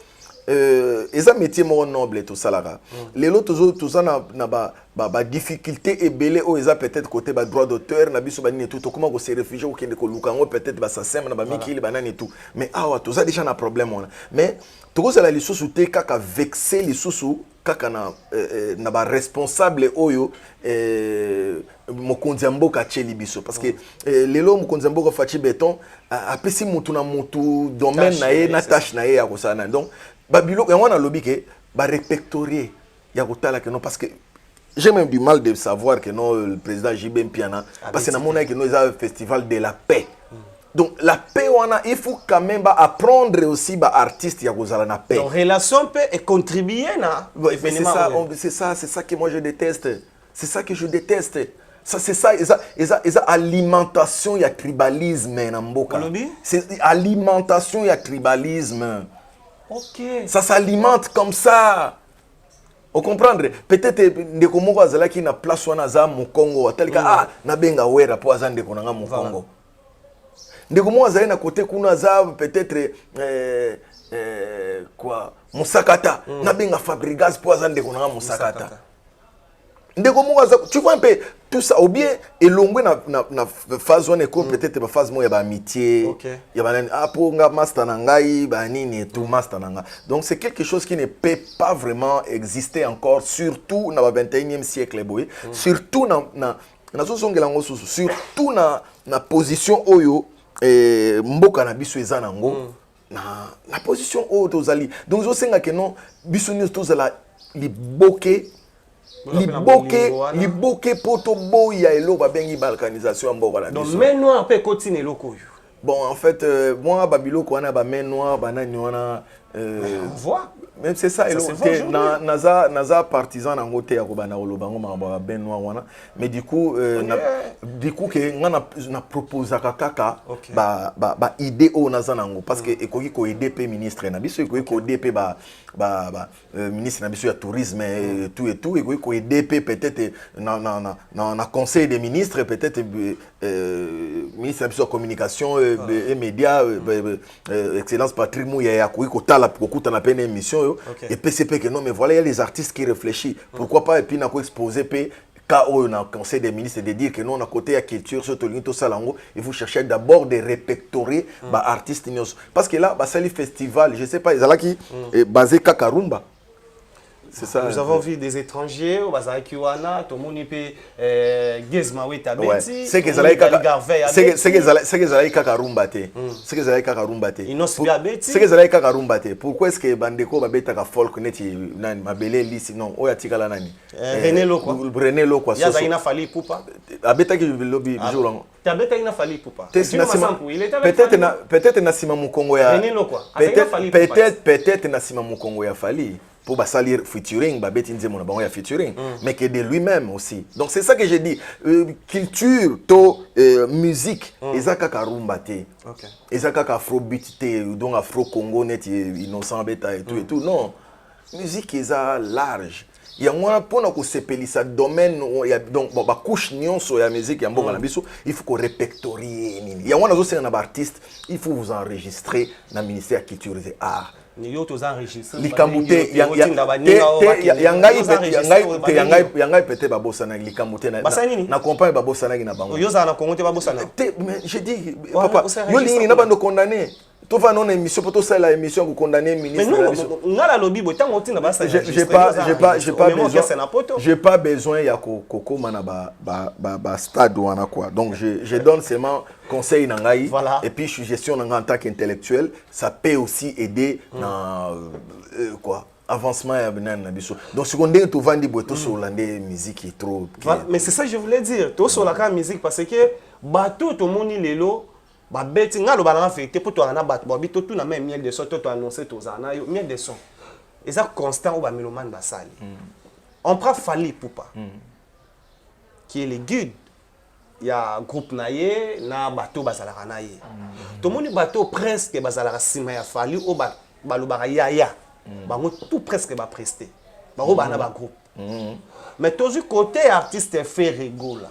eza métier moko noble tosalaka lelo toza na difficulté ebele oyo eza peut-être côté droit d'auteur na biso banini tout tokoma ko se réfugier okende koluka yango peut-être basaseme na bamikili banani tout mais awa toza déjà na problème wana mais tokozala lisusu te kaka vexé lisusu kaka na baresponsable oyo mokonzi ya mboka atyeli biso parce que lelo mokonzi ya mboka Fachi Beton apesi mutu na mutu domaine na ye na tâche na ye ya kosala nani donc babiloko yango nalobi ke barépertorier ya kotala ke non parce que j'ai même du mal de savoir que non le président JB Mpiana parce que namona ke non eza festival de la paix donc la paix wana il faut quand même apprendre aussi ba artiste ya kozala na paix
donc relation peut et contribuer na
c'est ça que moi je déteste c'est ça que je déteste ça c'est ça eza alimentation ya tribalisme na mboka c'est alimentation ya tribalisme.
OK.
Ça s'alimente comme ça. Vous comprenez? Peut-être ndeko moko azala ki na place wana za mu Congo tel ka na benga wera po azande konanga mu Congo. Ndeko moko azala na côté kuna za peut-être quoi Musakata na benga Fabregas po azande konanga Musakata. Ndeko moko azala tu vois un peu tout ça ou bien elongwe na phase one ko peut-être ba phase mo ya ba amitié ya ba nani apo nga master na ngai ba nini tout master na nga donc c'est quelque chose qui ne peut pas vraiment exister encore surtout na 21e siècle boy surtout na zozongela ngo susu surtout na position oyo mboka na biso eza nango na position oyo tozali donc zo senga que non biso ni tozala liboke liboke poto boya elo babengi balkanisation mboka la biso.
Donc main noire peut continuer loko.
Bon en fait moi babiloko wana ba main noire banani wana
voix
même c'est ça elo naza partisan nango te ya ko bana olobango ma ben noire wana mais du coup que na proposer kaka ba idée o naza nango parce que ekoki ko aider pe ministre na biso ekoki ko aider pe ba ministre na biso ya tourisme et tout ekoki ko aider pe peut-être na conseil des ministres peut-être ministre na biso ya communication et médias excellence Patrick Mouya ya ko tala kokuta na peine émission et PCP que non mais voilà il y a les artistes qui réfléchissent pourquoi pas et puis na ko exposer pe cas où on a conseil des ministres de dire que non à côté à culture surtout tout ça lango il faut chercher d'abord de répertorier ba artistes parce que là ba sali festival je sais pas ils ala qui basé Kakarumba. C'est ça.
Nous avons vu des étrangers au bazar Kiwana, tout le monde peut Gezma oui tabeti.
C'est que zalaï Kakarumba te. C'est que zalaï Kakarumba te. C'est que zalaï Kakarumba te. Pourquoi est-ce que bandeko babeta ka folk neti nani mabele lisi non oya tikala nani.
René
Loko.
Ya zaina fali poupa.
Abeta ki lobby jour.
Tabeta ina fali poupa.
Peut-être na sima mukongo ya.
René Loko.
Peut-être na sima mukongo ya fali. Pour salir featuring babeti nzemo na bango ya featuring mais que de lui-même aussi donc c'est ça que j'ai dit culture to musique ezaka karumba te ezaka ka afrobeat te donc afro congo net innocent beta et tout non musique eza large ya mwana pona ko sepelisa domaine ya donc ba couche nyonso ya musique ya mboka na biso il faut ko répertorier nini ya mwana zo senga na ba artiste il faut vous enregistrer na ministère de la culture et arts likamute yangai peut-être babosana likamute na compagne babosana na bango
yo za na kongo te babosana
mais je dis papa yo lingi na bando condamner to va non émission pour to ça la émission ko condamner ministre
ngala lobi bo tango tinda basa
j'ai pas besoin ya kokoma na ba stade wana quoi donc je donne seulement conseil nangai et puis je suis gestion en tant qu'intellectuel ça peut aussi aider dans quoi avancement ya benana biso donc secondaire to vandi boto sur landé musique est trop
mais c'est ça que je voulais dire to sur la musique parce que bateau to moni lelo ba beti ngalo balanga fête pour toi na bato ba bito tout na même miel de son to annoncer to zana yo miel de son et ça constant au ba mélomane basali on prend Fally Poupa qui est le guide il y a groupe naie na bateau bazalaka naie to moni bateau presque bazalaka sima ya Fally o ba balobaka ya bango tout presque ba presté bango bana ba groupe mais toujours côté artiste fait rigola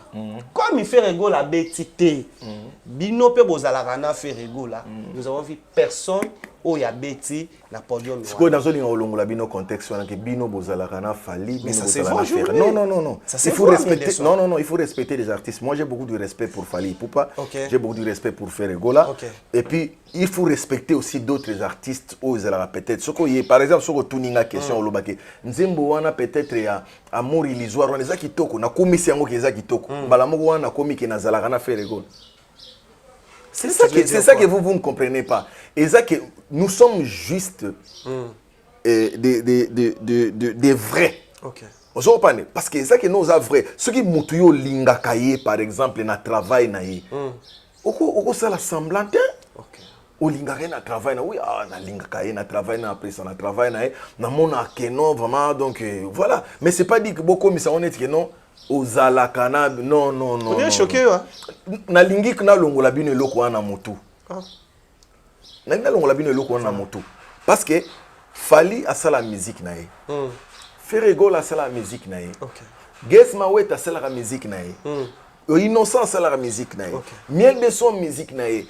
comme il fait rigola betité bino pe bozalaka na fait rigola nous avons vu personne o ya beti na podium.
C'est que dans une olongo la bino contexte on a que bino bozala kana fali.
Mais ça c'est vrai.
Non. Il faut respecter. Non, il faut respecter les artistes. Moi j'ai beaucoup de respect pour Fali Ipupa. J'ai beaucoup de respect pour Ferregola. Et puis il faut respecter aussi d'autres artistes où ils allaient peut-être. Ce que par exemple ce que tuninga question olobake. Nzembo wana peut-être ya amour illusoire on ezaki toko na komisi yango kezaki toko. Balamoko wana komiki na zala kana Ferregola. C'est ça que vous ne comprenez pas. Et ça que nous sommes juste des vrais. Vous comprenez? Parce que ça que nous sommes vrais. Ceux qui moutuyo linga kaye par exemple na travail na ye. Oko ça la semblante. O linga kaye na travail na oui na linga kaye na travail na après ça na travail na na mona keno vraiment donc voilà. Mais c'est pas dit que beaucoup mais ça on est que non. Ozala kana non.
On est choqué
na lingi kana longola bino eloko wana motu. Na longola bino eloko wana motu. Parce que Fali a ça la musique na ye. Ferregola a ça la musique na ye. Gesma Wet a ça la musique na ye. Innocence a la musique na ye. Miel de son musique na ye.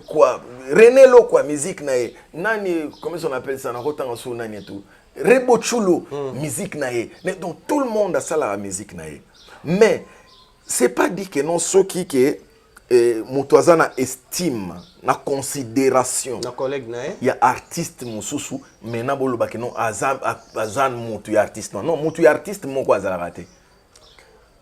Quoi René Lo quoi musique na ye. Nani comment on appelle ça na kotanga so nani tout. Rebo Chulo, musique nae. Donc tout le monde a ça la musique nae. Mais c'est pas dit que non ceux qui mutuaza na estime, na considération.
Na collègue nae.
Il y a artiste mususu, mais na bolo ba que non azan mutu artiste non mutu artiste mon quoi za raté.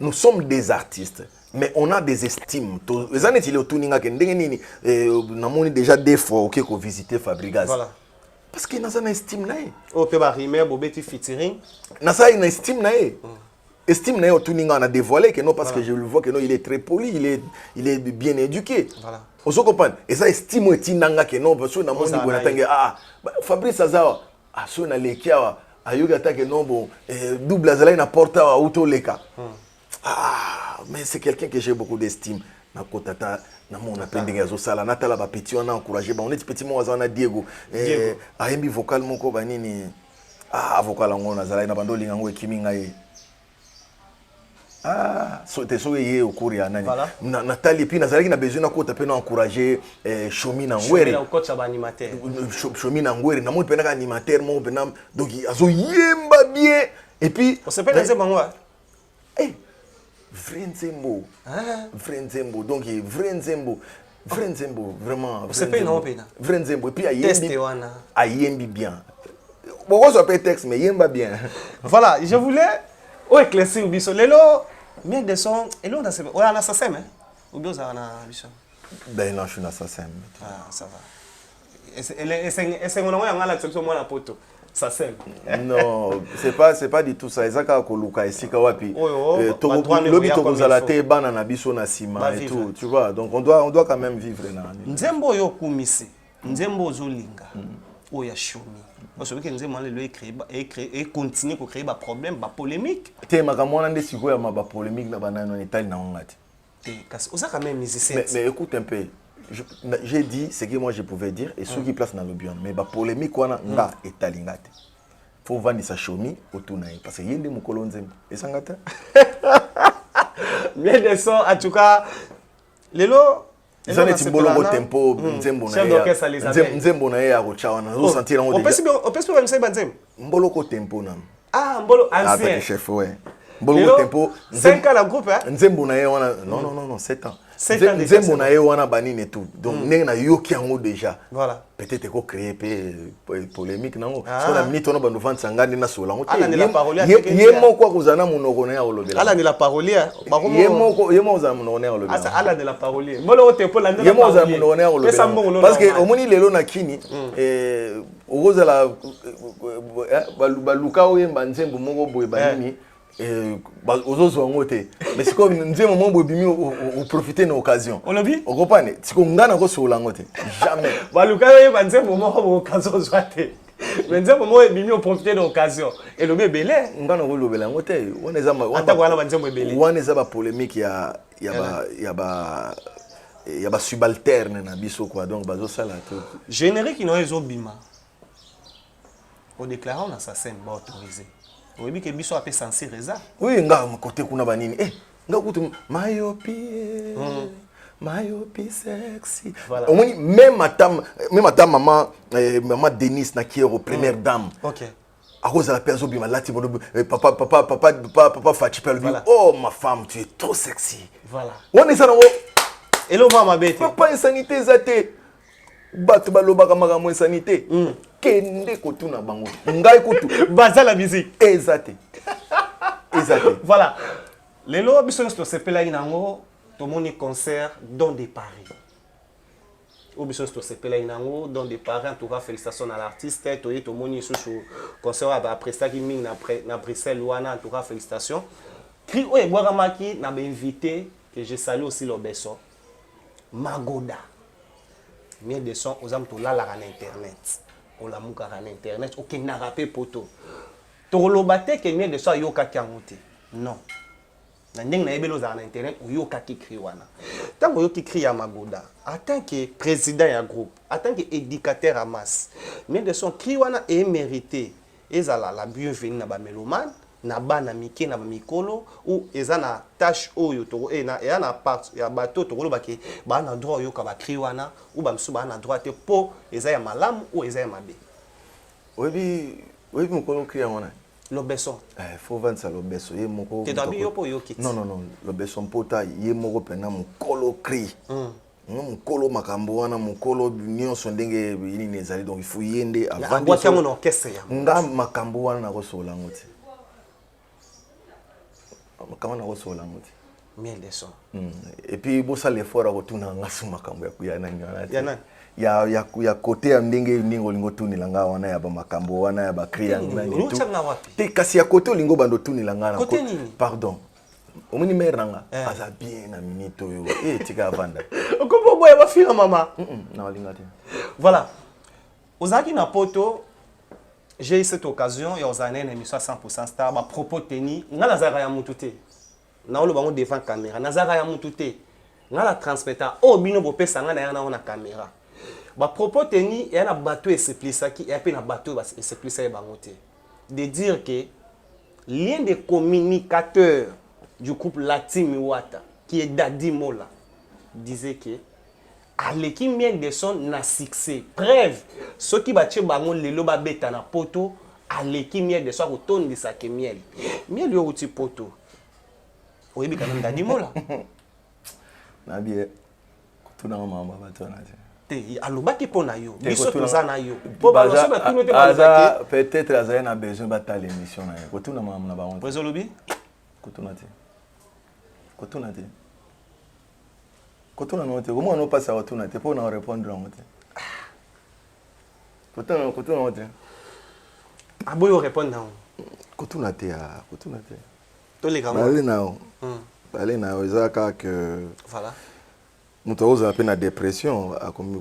Nous sommes des artistes, mais on a des estimes. Les années il est tuninga que ndenge nini na moni déjà des fois OK ko visiter Fabregas. Voilà. Parce qu'il y a une estime nae.
O pe ba rimer bobeti featuring.
Na ça une estime nae. Estime nae tuninga na dévoilé que non parce que je le vois que non il est très poli, il est bien éduqué. Voilà. On se comprend. Et ça estime etinanga que non parce que na moni bona tanga Fabrice Azawa so na lekia ayoga ta que non bon double azala na porta auto leka. Mais c'est quelqu'un que j'ai beaucoup d'estime. Na kotata na mon appending azo sala natala ba petit on a encouragé ba on est petit mo azana Diego ayembi vocal moko banini vocal ngo na zala na bando linga ngo ekiminga ye so te so ye okuria nani Nathalie puis na zala ki na besoin na kota pe na encourager Shomi na ngwere
na coach ba animateur
Shomi na ngwere na mo pe na animateur mo pe na donc azo yemba bien et puis
on s'appelle Nzembo ngwa
Vrai Nzembo. Donc, vrai Nzembo, vraiment.
C'est pas une opéna.
Vrai Nzembo. Et puis, Ayembi bien. Pourquoi ça peut texte, mais Yemba bien.
Voilà, je voulais éclaircir Bisso. Lelo, mieux de son. Et là, on a un assassin, hein? Ou bien on a un Bisso?
Ben non, je suis un assassin.
Ah, ça va. Et c'est mon nom, on a l'acception, moi, la poteau. Ça sème.
Non, c'est pas du tout ça. Ezaka koluka esika wapi. Lobi tokozala te bana na biso na sima et tout, tu vois. Donc on doit quand même vivre na.
Nzembo yo kumisi. Nzembo zolinga. Oya Shomi. Parce que Nzembo le et continue à créer des problèmes, des polémiques.
Te makamona nde siko ya ba polémique na bana no etali na ngati.
Parce que ça quand même musicien.
Mais écoute un peu. J'ai dit ce que moi je pouvais dire et ceux qui placent dans le bion. Mais la polémique, on a étalingate. Il faut vendre sa Shomi au tournaï. Parce qu'il y a des moukolons et ça ngata.
Bien de son, en tout cas, les lots.
Ils ont un tempo, Nzembo na ya rochawana. On sentir en haut.
On peut se faire un Nzembo.
Mboloko tempo nam.
Ah, Mbolo ancien.
Chef, ouais. Mboloko tempo.
5 ans la groupe, hein?
Nzembo na ya wana. Non, 7 ans. Nzembo na ye wana banine et tout. Donc neng na yoki yango déjà.
Voilà.
Peut-être ko créer polémique nango. So na minute on ba no vendre sangandi na sola ngo.
Ala ni la parole ya
yemo kwa kuzana munoko na ya olobela.
Ala ni la parole ya.
Yemo uzana munoko na ya olobela.
Asa ala ni la parole. Mbolo tempo la ndela.
Yemo uzana munoko na ya olobela. Parce que omoni lelo na kini okozala baluka oyemba Nzembo moko boye banini. Aux autres, mais c'est comme nous disons, on peut profiter de l'occasion.
On l'a vu?
On comprend? C'est comme on a sur l'angote. Jamais.
Baluka, il y a un moment où l'occasion soit. Mais nous avons profité de l'occasion. Et le bébé,
on a le bébé. On est à polémique. Il y a subalterne na biso quoi. Donc bazo ça là tout.
Générique qui n'ont bima. On déclare un assassin pas autorisé. Oui, que biso a fait censurer ça.
Oui, nga côté kuna banini. Nga kutu mayopi. Mayopi sexy.
Voilà.
Même à ta maman, maman Denise Nakiero, première dame.
Ok.
À cause de la personne qui m'a dit, papa Fachi Pelle dit, oh ma femme, tu es trop sexy.
Voilà.
On est ça dans
et le maman bête.
Papa insanité zate. Batu baloba kamaka mo insanité. Kende kotuna bango. Ngai kutu.
Baza la musique.
Ezate. Ezate.
Voilà. Les lois biso sto sepela inango to moni concert dans des Paris. Obiso sto sepela inango dans des Paris. En tout cas félicitations à l'artiste. To moni sous concert après ça qui ming na Bruxelles wana en tout cas félicitations. Cri o e boramaki na ba invité que je salue aussi l'Obeso. Magoda. Mieux de son aux âmes to la na internet. On la muka na internet. OK na rapé poto. To lobate que mieux de son yoka kangote. Non. Na ndenge na ebelo za na internet yoka ki cri wana. Tango yoki cri ya Magoda. En tant que président ya groupe, en tant que éducateur à masse. Mieux de son cri wana est mérité. Ezala la bienvenue na ba mélomane. Na bana mike na mikolo ou eza na tâche oyo to na na part ya bateau to koloba ke ba na droit yo ka ba cri wana ou ba msu ba na droit te po eza ya malamu ou eza ya mabe.
Oui mokolo cri wana.
L'Obeso.
Faut vendre ça l'Obeso ye moko.
Te dabi yo po yo kiti.
Non, l'Obeso mpota ye moko pena mokolo cri. Mokolo makambo wana mokolo nyonso ndenge ini nezali donc il faut yende avant de.
Ya mon orchestre ya.
Nga makambo wana na kosola ngoti. Comment on reçoit la moitié?
Miel de son.
Et puis bon ça l'effort à retourner en asuma kambo ya kuyana ngana. Ya côté ya ndenge ningo lingo tuni langa wana ya ba makambo wana ya ba kriya ngana
tout.
Te kasi ya côté lingo bando tuni langa na.
Côté nini?
Pardon. Omuni mère nanga aza bien na minute yo. Tika vanda.
Okombo boya ba fila mama.
Na linga te.
Voilà. Ozaki na poto. J'ai eu cette occasion, il y a une émission 100% star, à propos de tennis, on a la Zara Yamoutouté. On a le devant la caméra, on a Zara Yamoutouté. On a la transmetteur, oh, bino bopé, ça, on a la caméra. À propos de tennis, il y a un bateau et c'est plus ça qui est un bateau et c'est plus ça qui est de dire que l'un des communicateurs du couple Latin Miwata, qui est Daddy Mola, disait que aleki miel de son na succès. Preuve, ceux qui battent bango lelo ba beta na poto, aleki miel de son retourne de sa ke miel. Miel yo uti poto. Oyebi quand même Daddy Mola.
Na bien. Kutuna mama batona.
Te alobaki pona yo. Biso toza na yo. Po ba so ba tunu te ba
za peut-être aza na besoin ba l'émission na yo. Kutuna mama na ba on.
Prezo lobi?
Kutuna te. Kutuna te. Quand on a noté, comment on passe à retourner, tu peux nous répondre en noté. Quand on a noté.
Ah bon, on répond non.
Quand on a noté, quand on a noté.
Tous les gars.
Allez na, ils que.
Voilà.
Nous avons à peine la dépression à comme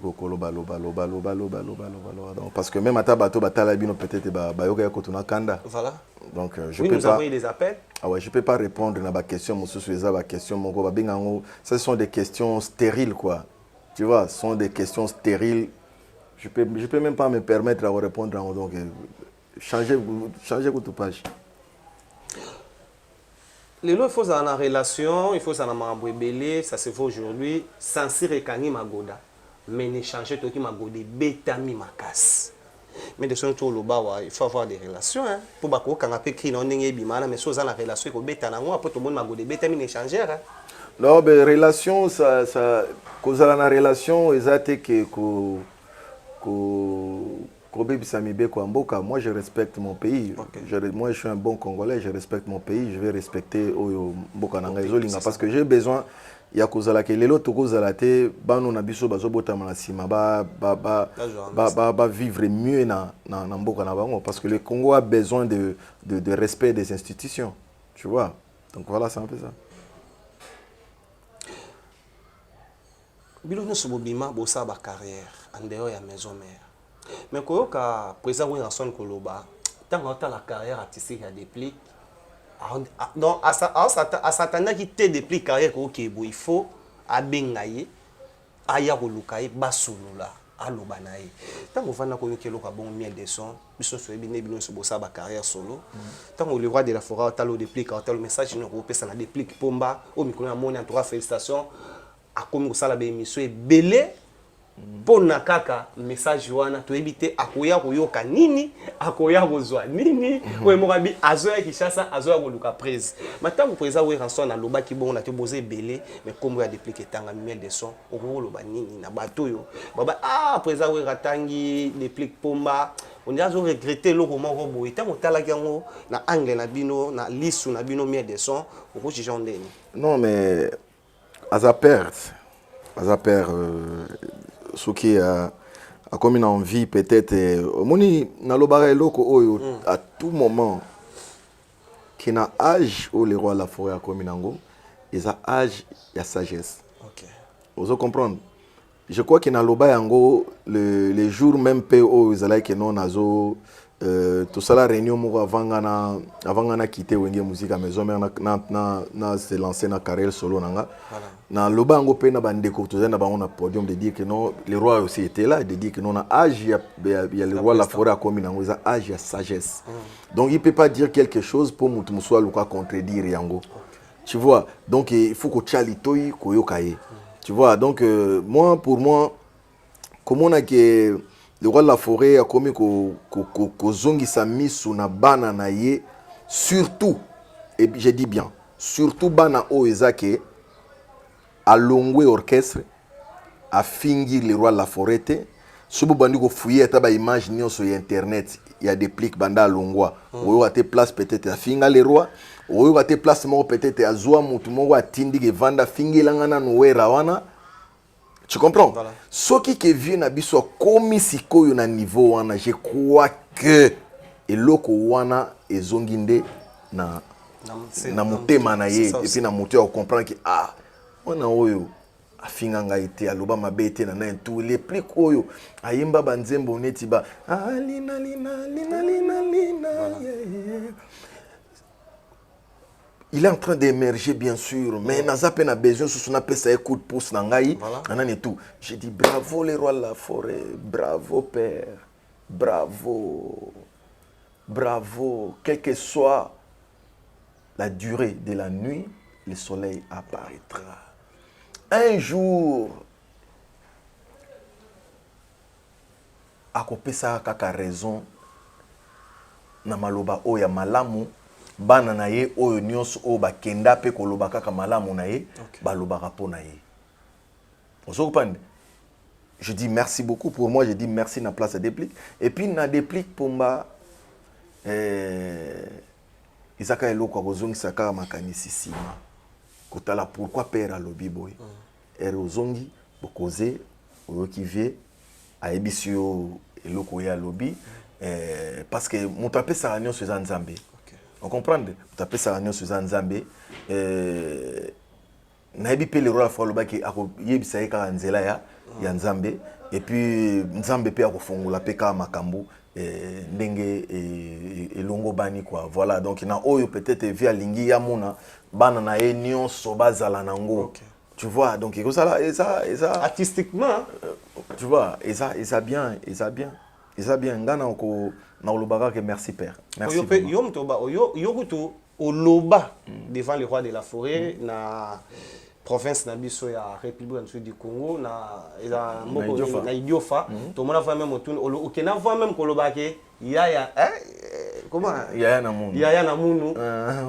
parce que même à ta bateau batala bino peut-être yoga ko tuna kanda.
Voilà.
Donc je
oui,
peux
nous
pas.
Avons eu des appels.
Ah ouais, je peux pas répondre à la question mon sous la question mon go bingango. Ce sont des questions stériles quoi. Tu vois, ce sont des questions stériles. Je peux même pas me permettre de répondre donc changer toute page.
Les lois, il faut en relation, il faut en avoir ça se fait aujourd'hui, sans si rekangi Magoda. Mais n'échanger tout qui Magoda, bétami makas. Mais de son tour, il faut avoir des relations. Pour que quand on peut écrire dans une bimana, mais soit en relation, il faut bétana, après tout le monde Magoda, bétami n'échanger.
Non, mais relation, ça, cause à la relation, exact que moi je respecte mon pays. Okay. Moi je suis un bon Congolais, je respecte mon pays, je vais respecter Mboka Nangazolinga parce que j'ai besoin ya kozala ke lelo to kozala te bano na biso bazobota manasima ba vivre mieux na Mboka na bango parce que le Congo a besoin de respect des institutions, tu vois. Donc voilà, c'est un peu ça.
Bilo no sobobima bosa ba carrière en dehors ya maison mère. Mais quand le président Wilson Koloba, tant que la carrière artistique a dépliqué, donc à s'attendre qu'il te déplique carrière il faut à Bengaye, à Yarolukaye, Basulula, à Lobanaye. Tant qu'on va n'avoir que l'on bon miel de son, bisous sur les bines sur bossa ba carrière solo. Tant qu'on le roi de la forêt, t'as le déplique, t'as le message, nous repère ça la déplique pomba, au micro à mon entourage félicitations. akomi kosala ba émission ebele pona kaka message wana to ebite akoya koyoka nini akoya kozwa nini ko mokabi azoya Kinshasa azoya koluka prise matango presa we ranson na loba ki bon na te boze ebele mais comme ya dépliquer tanga miel de son okoloba nini na bato yo baba presa we ratangi déplique pomba on a regretté le roman robo et tant tala yango na angle na bino na lisu na bino miel de son oko jondeni
non mais azaper ce qui a comme une envie peut-être moni na lobara eloko oyo à tout moment qui na âge au le roi la forêt comme nango ils a âge ya sagesse. OK. Vous comprenez? Je crois que na loba yango les jours même pe o izala que non nazo tout ça la réunion mo avant na quitter wenge musique à maison mais na se lancer na carrière solo nanga. Voilà. Na loba yango pe na bandeko to na bango na podium de dire que non le roi aussi était là de dire que non na âge il y a le roi la forêt comme nango ils a âge ya sagesse. Donc il peut pas dire quelque chose pour mutu muswa luka contredire yango. Okay. Tu vois? Donc il faut que chalitoi koyokaye. Tu vois, donc moi, pour moi, comme on a que le roi de la forêt a commis que zongi sa mise sur na bana na ye, surtout, et je dis bien, surtout bana o ezake, a longwe orchestre, a fingi le roi de la forêt, si vous bandez ko fouiller ta ba image ni sur internet, il y a des plics banda longwa, ou a te place peut-être a finga le roi. Oyo ate place moko peut-être azwa mutu moko atindi ke vanda fingilanga na noera wana. Tu comprends? Voilà. Ce qui vient na biso komi sikoyo na niveau wana, je crois que eloko wana ezonginde na mutema na ye et puis na mutu ya comprendre que wana oyo afinganga ite aloba mabete na tout les plus oyo ayimba banzembo neti ba lina il est en train d'émerger bien sûr, mais n'a pas besoin de son appel ça coup de pouce nangai, et tout. J'ai dit bravo les rois de la forêt, bravo père, bravo, bravo, quelle que soit la durée de la nuit, le soleil apparaîtra. Un jour, à côté ça kaka raison, na maloba oya malamu. Bana na ye oyo nyonso o ba kenda pe koloba kaka malamu na ye ba lobaka po na ye. Vous comprenez? Je dis merci beaucoup pour moi, je dis merci na place à déplique et puis na déplique pomba isaka eloko kozongi saka makanisi sima. Kotala pourquoi père a lobi boy. Erozongi bokoze oyo kivie a ebisio eloko ya lobi parce que mon tapé ça nyonso za nzambe. On comprend? Vous tapez ça à sur Nzambe. Naïbi pe le roi fa loba ki ako yebisa ye ka nzela ya Nzambe et puis Nzambe pe akofongola pe ka makambo ndenge elongo bani quoi. Voilà donc na oyo peut-être via lingi ya mona bana na ye nyonso bazala nango. Tu vois donc et ça
artistiquement
tu vois et ça bien ngana ko na olobaka que merci père. Merci.
Yo oloba devant le roi de la forêt na province na biso ya République du Congo na Idiofa to mona fa même autour okena fa même koloba ke yaya comment
yaya na munu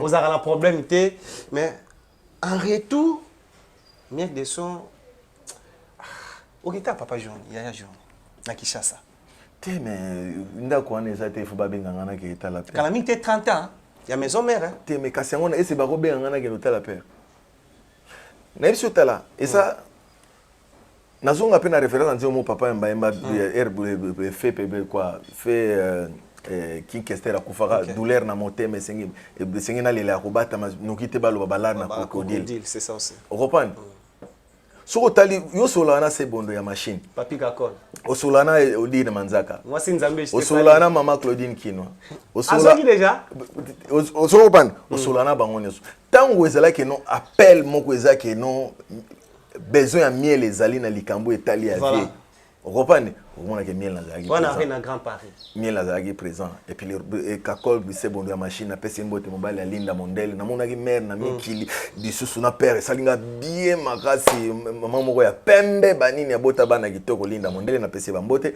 ozaka na problème té mais en retour mieux de son okita papa jaune yaya jaune na Kinshasa.
Mais ndako wana eza te faut babenganga na ke etala père.
Kala mingi 30 ans, il y a maison mère.
Te mais kasi yango na ese ba ko benganga na ke etala père. Na biso tala et ça nazonga pe na référence ndio mon papa mba fait quoi fait qui kestera kufaka douleur na motema sengi na lela ko bata nokite balo balar na crocodile.
C'est ça aussi.
On comprend? Soko tali yo solana se bondo ya machine.
Papi Kakol.
Osolana Odile Manzaka.
Moi c'est Nzambe.
Osolana Mama Claudine Kinwa.
Osolana déjà.
Osoban. Osolana bango nyoso. Tango ezala ke non appel moko ezala ke non besoin ya miel ezali na likambo etali ya vie. Vous comprenez? Vous comprenez que Miel Nazaraki.
On arrive dans Grand Paris.
Miel Nazaraki présent. Et puis, Kakol, c'est bon de la machine, a passé une boîte mobile à Linda Mondel. Na mon mère, na mi kili, di sous na père, ça linga bien makasi, maman moko ya pembe banini ya bota bana kitoko Linda Mondel na passé bambote.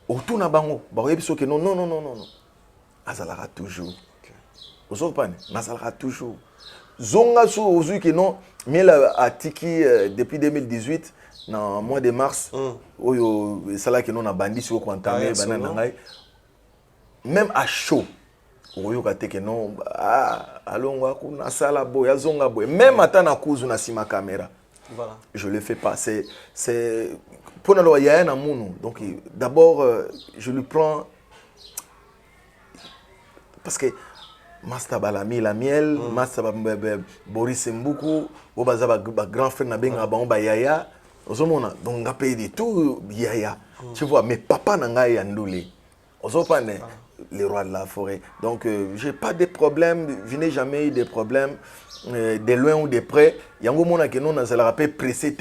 Autour na bango, ba yebi so que non. Azalaka toujours. Vous comprenez? Nazalaka toujours. Zonga so ozu que non, Miel a tiki depuis 2018. Dans le mois de mars, c'est là que nous avons bandit sur le même à chaud, même à temps na caméra.
Voilà.
Je ne le fais pas. C'est pour nous, il y a un amour. Donc d'abord, je lui prends parce que Master Balami la miel, Master Boris Mboukou, grand frère na benga ba yaya. Donc, on a payé de tout, yaya. Tu vois, mais papa n'a pas yandoulé. On pas les rois de la forêt. Donc, j'ai pas de problème. Je n'ai jamais eu de problème, de loin ou de près. Il y a un moment que nous avons pressé.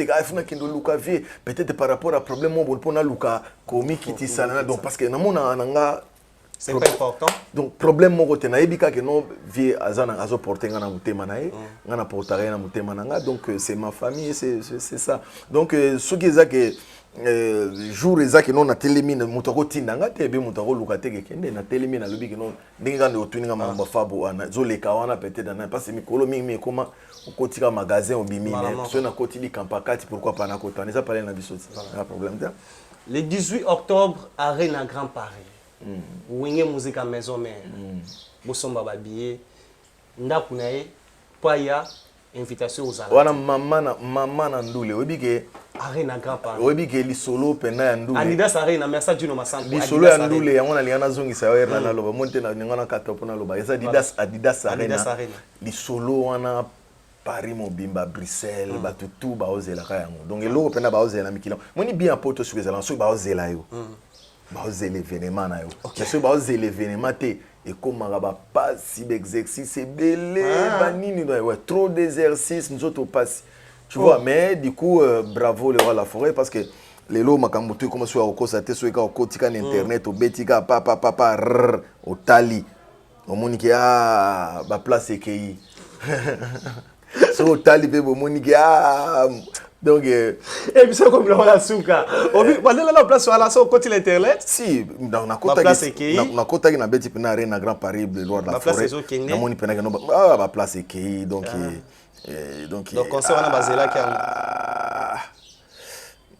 Peut-être par rapport à problème, on a Luka, Komi, Kiti Salana. Donc, parce que nous avons
c'est pas important.
Donc problème mon côté na ebika que non vie azana azo porter ngana mutema na ye ngana porter na mutema nanga donc c'est ma famille c'est ça donc ce qui est que jour ezaki non na télémine mutako tindanga te be mutako lukate ke kende na télémine na lobi que non ndinga ndo tuninga mamba fabo ana zoleka wana peut-être na parce mikolo mingi comment okotika magasin obimi mais so na kotili kampakati pourquoi pas na kotana ça parler na bisoti pas problème.
Le 18 octobre Arène à Grand Paris. Wenge musique à maison mère. Bosomba ba billet. Ndaku na ye paya invitation aux alliés.
Wana mama na ndule webike
Arène à Grand Paris.
Webike li solo pena ya ndule.
Adidas Arena merci Dino Masambo.
Li solo ya ndule yango na liana zongisa wa na loba monte na ngana katopo na loba. Eza Adidas Arena. Li solo wana Paris Mobimba Bruxelles batutu ba ozela ka yango. Donc eloko pena ba ozela mikilo. Moni bien poto sur les alençons ba ozela yo. Baoze l'événement na yo. Parce que baoze l'événement et comme on pas si d'exercice c'est belé banini ouais trop d'exercices nous autres passe. Tu vois mais du coup bravo le roi la forêt parce que les lots makambutu comme soit au constater soit au kotika internet au betika papa au tali au moniki ba place EKI. So au tali be au moniki donc
et puis c'est comme la souka pendant la place sur la so côté l'internet
si dans na kota na kota na beti pena Arena Grand Paris le roi de la forêt na moni pena no ba place EKI donc
concert on a basé là qui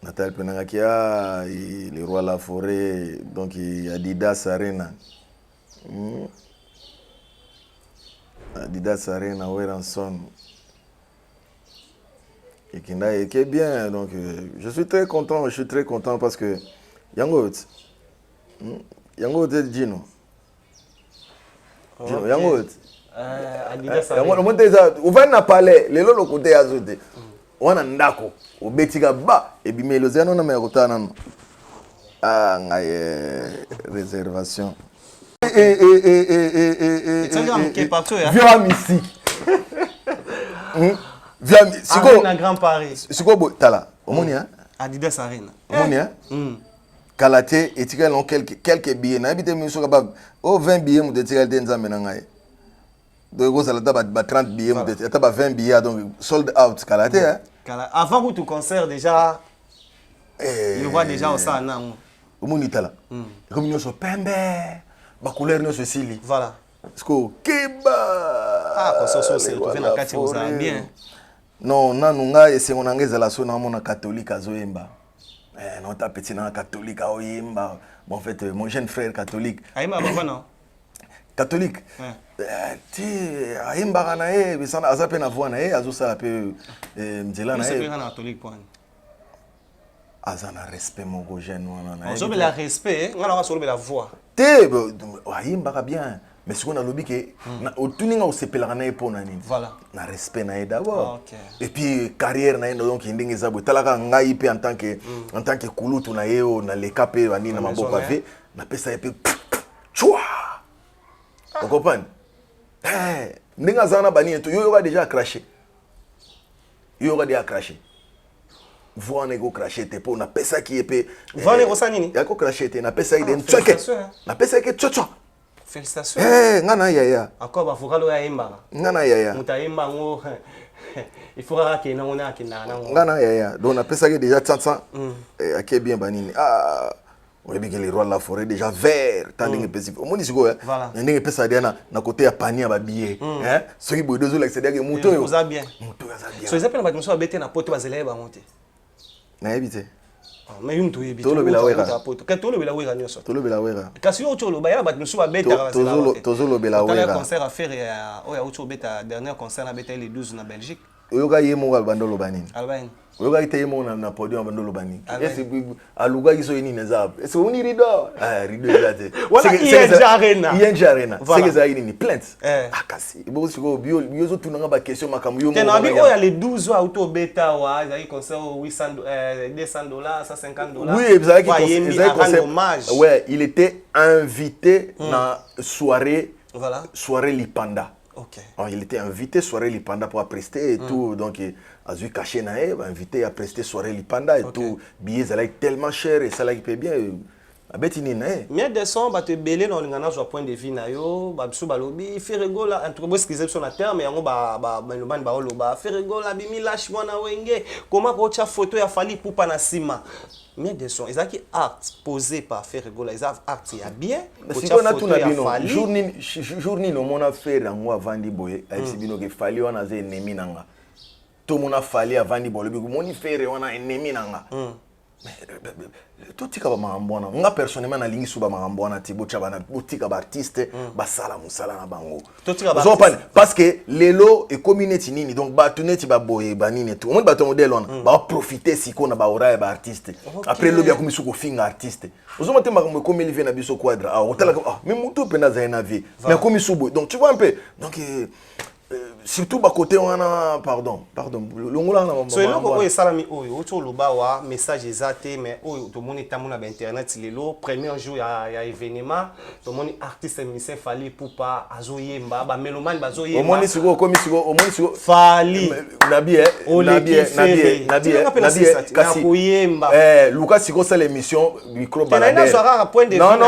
Natal pena qui a le roi de la forêt donc Adidas Arena Adidas Arena Weranson et qui est bien donc je suis très content parce que Yango Gino Yango
Adidas
Yango monteza uvana pale lelo lokote azote wana ndako obetika ba ebimelo zeno na mekotana no ngaye réservation
c'est partout ya
vieux musique
Arena Grand Paris.
Siko tala. Omoni hein?
Adidas Arena.
Omoni hein? Kalate etika non quelques billets na habite mi soka ba 20 billets mu de tika denza menangai. Donc go sala ba 30 billets mu de ba 20 billets donc sold out kalate hein?
Avant que tu concert déjà je vois déjà au ça na.
Omoni tala. Comme nous so pembe ba couleur nous so sili.
Voilà.
Siko keba.
Concert c'est tu viens na quartier vous allez bien.
Non, nanunga ese onangeza la sona mona catholique azoyemba. Non ta petit na catholique aoyemba. Bon en fait mon jeune frère catholique.
Ayemba baba non.
Catholique. Ti ayemba kana bisana azape na voix na azosala pe mdela na
C'est pas catholique point.
Azana respect mon jeune wana na.
On sobe la respect, ngana wa sobe la voix.
Te ayemba bien. Mais ce qu'on a lobby que au tuninga au sepelaka na epona nini
voilà
na respect na d'abord et puis carrière na donc ndenge za botalaka ngai pe en tant que kulutu na yeo na le capé bani na maboko ave na pesa pe chwa vous comprenez ndenge za na bani to yo va déjà cracher voix nego craché te po na pesa qui épée
voix nego sanini
ya ko craché te na pesa ide
ntsoke
na pesa ke tsocho
félicitations
ngana yaya
encore ba vokalo ya imba
ngana yaya
mutayimba ngo il faudra que na ona kinana
ngana yaya donc na pesa ke déjà 300 aké bien banini on est bien que les rois de la forêt déjà vert tandis que au monde siko ndenge pesa dia na côté ya panier ba billet soki boy deux autres c'est-à-dire que moto yo
ça bien so ils appellent ba muso abete na poto bazela ba monter
na ebité
mais yum to yebi
to lo bela wera
ka to lo bela wera nyoso
to lo bela wera
kasi yo to lo ba ya ba muso abete ka bazela
to lo bela wera
concert à faire ya auto beta dernier concert na beta le 12 na Belgique
oyoka yemo albandolo banini
albani
oyoka ite yemo na podium albandolo banini est-ce aluga kiso yini neza est-ce on rido rido ezate
wala ING Arena
c'est que ça yini plainte kasi bo siko bio zo tunanga ba question makambo yo mo
tena abi oya le 12 auto beta wa za concert $800 $200 $150
oui exact concert ouais il était invité na soirée Lipanda.
Ok.
Alors, il était invité soirée Lipanda pour prester et tout. Donc, a vu caché nae, invité à prester soirée Lipanda et tout. Billets, ça est tellement cher et ça là qui paye bien. A betini nae.
Mais de son, bah te belé dans l'ingana sur point de vue nayo, bah sous balobi, fait rigole entre boss qui sur la terre, mais on le ban ba loba, fait rigole bimi lâche moi na wenge. Comment ko tia photo ya fali pour pas na sima. Mais de son, ils ont qui art posé par faire rigole, ils ont art il y a bien.
Si on a tout na bino, journée no mona faire en moi vandi boye, a bino que fali on a ze ennemi nanga. Tout mon a fali avant di bolo, bigo moni faire on a ennemi nanga. Tout tika ba mambona nga personnellement na lingi suba mambona tibo chabana botika ba artiste ba sala musala na bango
tout tika ba
parce que lelo e community nini donc ba tuneti ba boye ba nini tout monde ba to modèle on ba profiter siko na ba ora ba artiste après lobi ya komisuko finga artiste ozo mate makambo comme il vient na biso quadra otala mais muto pena za na vie mais komisubo donc tu vois un peu donc surtout ba côté on a pardon longola na
so eloko oyo salami oyo oto loba wa message ezate mais oyo to moni tamuna ba internet lelo premier jour ya événement to moni artiste musicien fali poupa azoyemba ba melomane bazoyemba
o moni siko
fali
nabi
kasi koyemba
Lucas siko ça l'émission micro
balade
non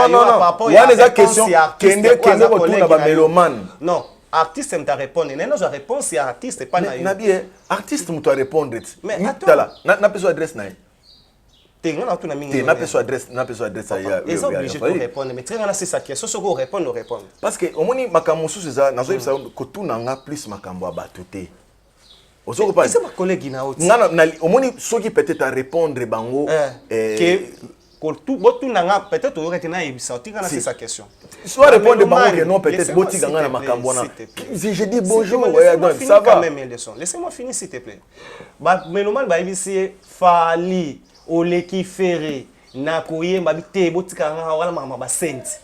wana eza question kende ko tuna ba melomane
non artiste me ta répondre nena je réponse ya artiste pas na yo
nabi artiste me ta répondre mais tala na peso adresse na
tenga na tuna mingi
na peso adresse ya
ils sont obligés de répondre mais très na c'est ça question soko répondre
parce que omoni makambo susu za nazo yebisa ko tuna nga plus makambo abatuté ozoko pas
c'est ma collègue na oti
ngana omoni soki peut-être à répondre bango
que tout botu nanga peut-être aurait été na yebisa tika na c'est sa question
soit répondre bango non peut-être botika ngana makambo na je dis bonjour ouais donc ça va
laissez-moi finir s'il te plaît ba meloman ba yebisi fali oleki ferré na koyemba bité botika ngana wala mama ba senti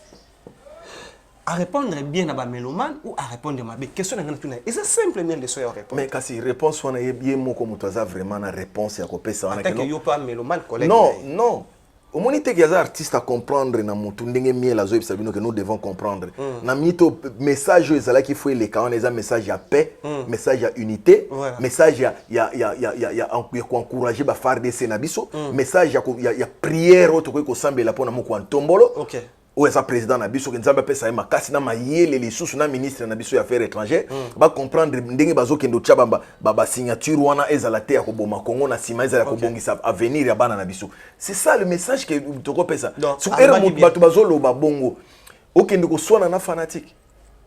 à répondre bien à ba meloman ou à répondre ma question ngana tuna c'est simple bien de so répondre
mais kasi réponse wana yé moko mutoza vraiment na réponse ya kopesa wana
que yo pas meloman collègue
non au moins il y a des artistes à comprendre na mutu ndenge miel azo ebisabino que nous devons comprendre na mito message ezala qu'il faut les quand les message ya paix message ya unité message ya encourager ba FARDC na biso message ya prière auto ko sambela pona moko ntombolo
OK
ou est président na biso que nzamba pesa ma kasi na mayele les sous na ministre na biso ya affaires étrangères ba comprendre ndenge bazo kendo tchabamba ba signature wana ezala te ya ko boma Congo na sima ezala ko bongisa avenir ya bana na biso c'est ça le message que toko pesa sur era mo bato bazolo ba bongo okende ko swana na fanatique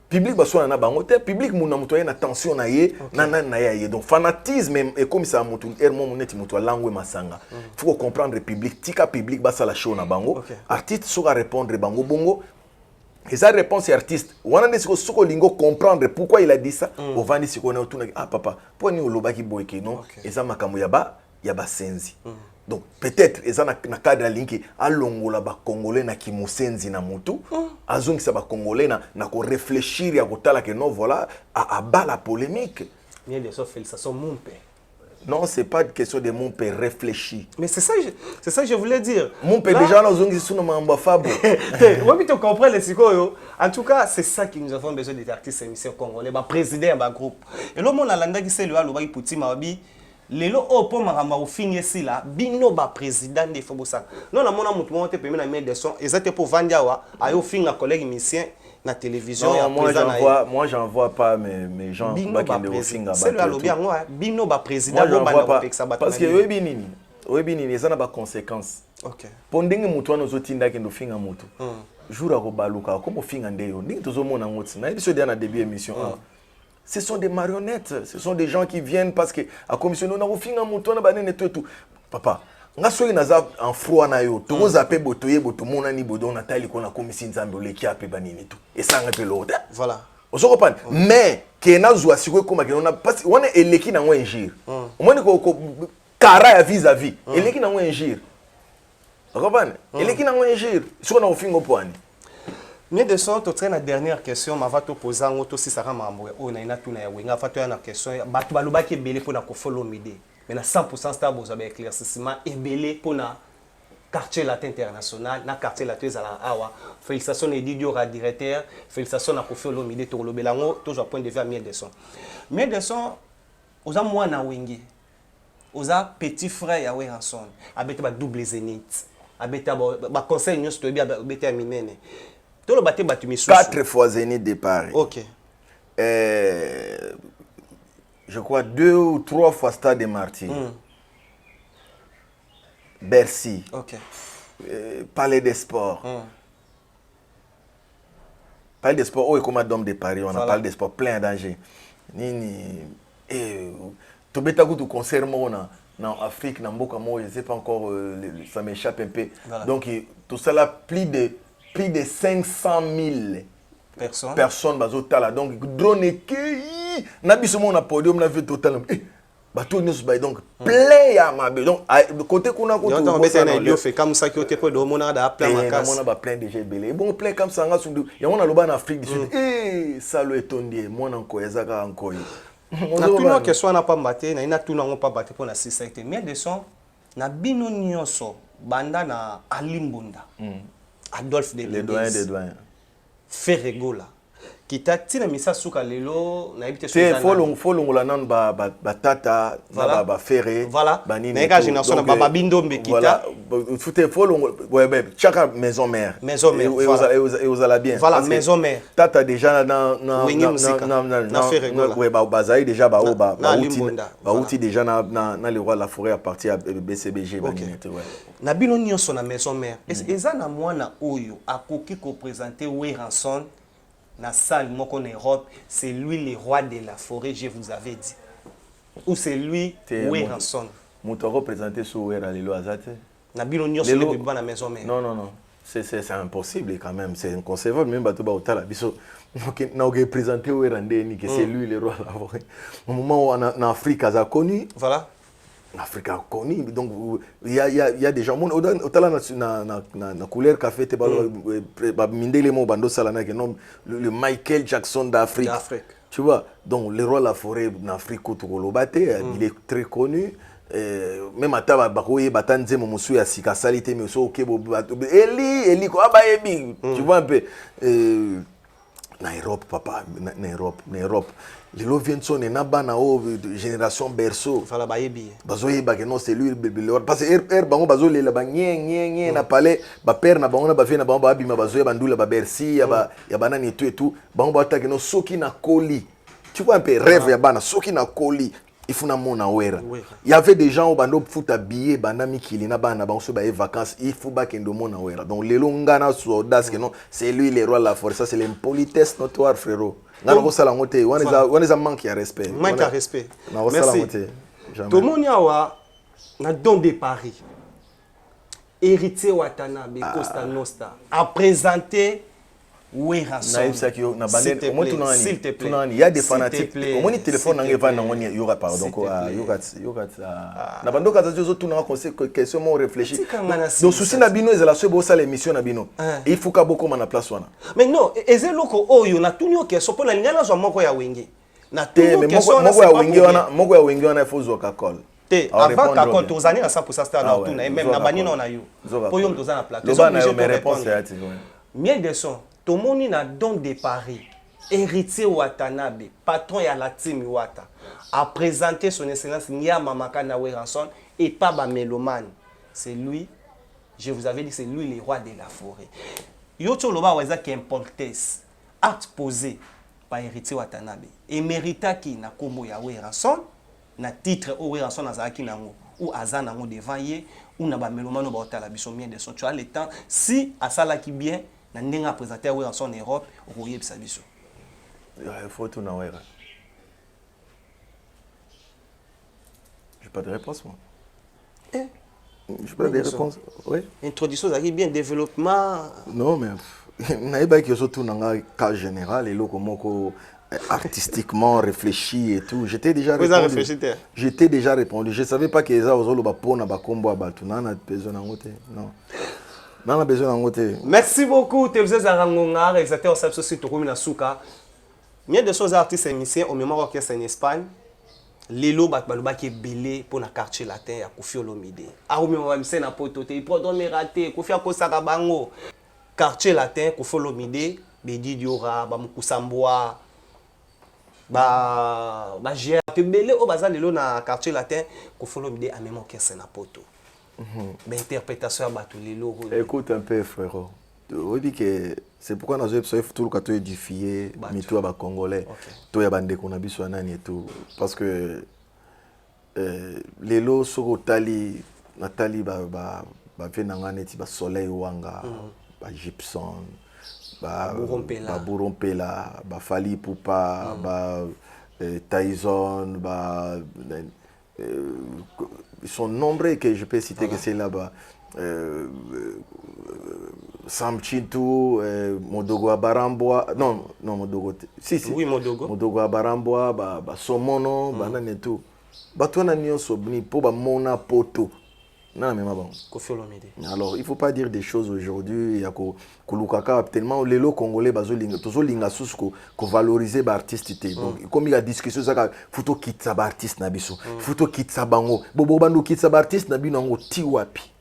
public baswana na bango te public muna muto na tension na ye na ye donc fanatisme et comme ça mutu ermo moneti muto langue masanga faut comprendre public tika public basala show na bango artiste soka répondre bango bongo et sa réponse artiste wana ndesiko soko lingo comprendre pourquoi il a dit ça au vandi siko na tuna papa pour ni olobaki boyeke non et ça makambo ya ba senzi donc peut-être eza na cadre linki alongola ba congolais na kimusenzi na mutu azongisa ba congolais na ko réfléchir ya kotala que non voilà à bas la polémique
bien de sauf félicitations mon père
non c'est pas une question de mon père réfléchi
mais c'est ça que je voulais dire
mon père déjà na zongisa suna mamba fabo
ouais tu comprends les sikoyo en tout cas c'est ça que nous avons besoin des artistes émissions congolais ba président ba groupe et le monde alanda qui c'est le aloba iputi mabi lelo opo maramba ofinye sila bino ba président de Fobosa non na mona mutu monte pemé na main de son exacte pour vandiawa ayo finga collègue musicien na télévision
non, moi j'en vois pas mes gens
qui de finga c'est le lobby ngo bino ba président
bo ba parce que webinini ça na ba conséquences.
OK
pondenge mutu wana zotinda kendo finga mutu jour a kobaluka comme finga ndeyo ndingi tozomona ngoti na ebiso dia na début émission ce sont des marionnettes, ce sont des gens qui viennent parce que à commission on a ofinga mutu na banene tout papa nga soki naza en froid na yo to zape botoye botomona ni bodo na tali ko na commission nzambe oleki ape banini tout et ça nga pe l'autre
voilà
on comprend mais que na zwa siko koma ke on a parce on est eleki na ngwe ngir au moins ko kara ya vis-à-vis eleki na ngwe ngir on comprend eleki na ngwe ngir siko na ofinga poani.
Mais de sorte que la dernière question m'a va te poser en auto si ça rend mambo on a une tuna ya winga va te na question batu baluba ki belé pour na ko follow midi mais na 100% star vous avez éclaircissement et belé pour na quartier latin international na quartier latin za awa félicitations et Didio ra directeur félicitations na ko follow midi to lobelango toujours point de vue à mieux de son mais de son aux moi na wingi aux petit frère ya Weranson abeta ba double zénith abeta ba conseil news to bi abeta minene.
4 fois Zénith de Paris.
OK.
Je crois 2 ou 3 fois Stade des Martyrs. Bercy.
OK.
Palais des Sports. Palais des Sports, oh, et comme Dôme de Paris, on a Palais des Sports plein d'angers. Nini. Tu bêta goût au concert en Afrique, dans Mboka, moi, je ne sais pas encore, ça m'échappe un peu. Voilà. Donc, tout ça là, plus de 500 000 personnes bazotala donc drone ke na biso mon podium na vu total bateau news by donc plein ya mabe donc côté kuna ko
to beta na dio fait comme ça qui ote po do mona da plein makas
mona ba plein de belé bon plein comme ça nga sundu ya mona loba na Afrique du Sud ça lo etondie mona ko ezaka ankoyi
na tout no question na pas maté na ina tout na pas baté pour na 6 secteur mais de son na bino nyonso banda na Alimbunda Adolphe de
les doyens des doyens
Ferregola qui t'a tina misa suka lelo na ibite
c'est folongo la nan ba tata na ba ferré
banini na ka génération na baba bindombe kita
voilà tout folongo ouais chaque maison mère et vous allez bien
voilà maison mère
tata déjà na
Ferregola
ouais bazaï déjà ba outi déjà na le roi la forêt à partir de BCBG banini ouais
na bino nyonso na maison mère eza na mwana oyo akoki ko présenter Weranson na salle moko en Europe, c'est lui le roi de la forêt, je vous avais dit. Ou c'est lui Weranson.
Mouto représenté sur Wera Lelo Azate.
Na bino nyonso le beba na maison mère.
Non. C'est impossible quand même, c'est inconcevable même bato ba otala biso. Na représenté Wera Ndeni que c'est lui le roi de la forêt. Au moment où en Afrique a connu.
Voilà.
Afrique a connu donc il y a des gens otala na couleur café te ba mindele mo bando salana que non le Michael Jackson d'Afrique. Tu vois donc le roi de la forêt en Afrique il est très connu même ataba bakoye batanze mo musu ya sika salite mais so okebo eli ko abayebi tu vois un peu na Europe papa na Europe les lots viennent sonner na bana o génération berceau
fala bayebi
bazoye ba que non c'est lui parce que bango bazoye la ba nye na palais ba père na bango na ba vie na bango ba bima bazoye bandula ba Bercy ya bana ni tout bango ba ta que non soki na koli tu vois un peu rêve ya bana soki na koli il faut na mona wera il y avait des gens au bando foot habillé bana mikili na bana bango so ba vacances il faut ba kendo mona wera donc les longana so audace que non c'est lui le roi de la forêt ça c'est l'impolitesse notoire frérot. On est en manque de respect.
Manque de respect. Merci. Tout le monde a don de Paris. Héritier Watanabe, Costa Nostra, a présenté Weranson.
S'il te plaît. Il y a des fanatiques. Au moins, le téléphone n'arrive pas il y aura pardon. Na bando kaza jozo tout na conseil question mon réfléchir. Donc souci na bino ezala so bo ça l'émission na bino. Il faut ka boko na place wana.
Mais non, ezeloko oyo na tunyo question pour na lingana zo moko ya wengi. Na tunyo
question moko ya wengi wana il faut zo ka call.
Avant ka call to zani na 100% star na tout na même na banina on a yo. Po yo mtoza na plateau.
Le ba na mes réponses
Mieux de son, tout le monde a don de Paris. héritier Watanabe, patron de la team Wata, a présenté son excellence Nia Mamaka Naweranson et pas ba mélomane. C'est lui, je vous avais dit, c'est lui le roi de la forêt. Yoto Loba Weza qui importance, acte posé par héritier Watanabe, et mérita qui na kombo ya Weranson, na titre o Weranson Nazaki Nango, ou Azanango devant ye, ou na ba mélomane ba otala biso mien de son. Tu as le temps, si Asala qui bien, na ndenga présenté Weranson en Europe, au Royer Bisabiso.
Il faut tout n'avoir. J'ai pas de réponse, moi. J'ai pas de réponse. Oui.
Introduction, ça bien développement.
Non, mais il y a surtout dans le cas général, et là, comment artistiquement réfléchi et tout. J'étais déjà répondu. J'étais déjà répondu. Je ne savais pas que les gens ont non. Non, besoin de
merci beaucoup, Tevze Zarangonga, réalisateur au Sapso Tokomi Nasuka. Bien de choses artistes et musiciens au mémoire orchestre en Espagne. Lelo Batbaluba qui est belé pour le quartier latin à Kofi Olomide. Arumi Wamse na potote, il prend me raté, Kofi Akosaka Bango. Quartier latin, Kofi Olomide, Bedi Diora, Bamukusamboa, Gère. Tu belé au bazar lelo na quartier latin, Kofi Olomide à mémoire orchestre na poto. Interprétation à Batou Lelo.
Écoute un peu, frérot. Oui, c'est pourquoi nous avons tout le édifié, mito à Congolais, tout y a bandé qu'on a vu sur et tout. Parce que les lots sur Tali, Nathalie, Soleil Wanga, Gibson, Bourrompela, Fali Poupa, Tyson, ils sont nombreux que je peux citer que c'est là-bas. Sam Chintu, Modogo Abaramboa, non, Modogo, si, oui, Modogo Abaramboa, Somono, Banane et tout. Batouana Nyon Sobni, pour Mona Poto. Non, mais bon. Alors, il ne faut pas dire des choses aujourd'hui. Il y a Kolukaka, tellement les lots congolais, toujours l'ingasus qu'on valorise les artistes. Donc, comme il y a discussion, il faut quitter sa artiste Nabiso. Il faut quitter sa bango. Bobo Bando quitte sa artiste Nabino Tiwapi.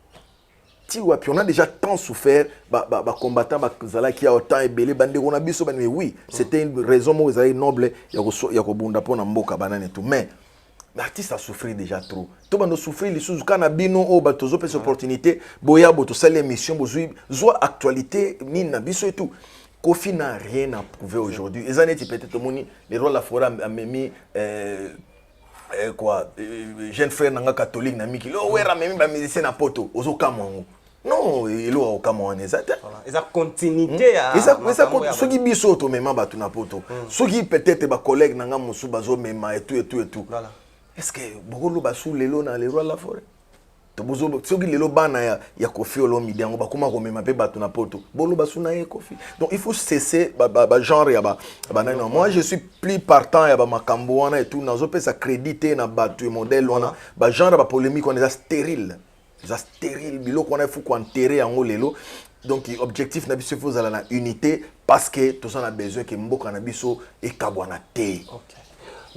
On a déjà tant souffert, combattant qui a autant ébélé, mais oui, c'était une raison noble, il y a mais l'artiste a souffert déjà trop. Tout le monde a souffert, les choses, quand on a des opportunités, boya boto sale émission, zoa actualité, nina biso et tout. Kofi n'a rien à prouver aujourd'hui. Les années peut-être les rôles de la forêt a mis quoi, jeune frère nanga catholique na miki, oh ouais, ramemi ba musicien na poto, ozo kamongo. Non, il y a aucun moyen de ça.
Il y a continuité à...
Ceux qui biso to mema batu na poto. Ceux qui peut-être ba collègue nanga musu bazo mema et tout. Est-ce que bogolo basu lelo na les rois de la forêt? To bozo ceux qui lelo bana ya Kofi Olomide ngo ba kuma ko mema pe batu na poto. Bolo basu na ye Kofi. Donc il faut cesser genre ya ba non. Moi je suis plus partant ya ba makambo wana et tout nazo pe ça créditer na batu modèle wana ba genre ba polémique on est stérile. C'est stérile, bilo qu'on a fou qu'on enterrer en lelo. Donc l'objectif n'a pas faut la unité parce que tout ça a besoin que mboka na biso et kabwana té.
OK.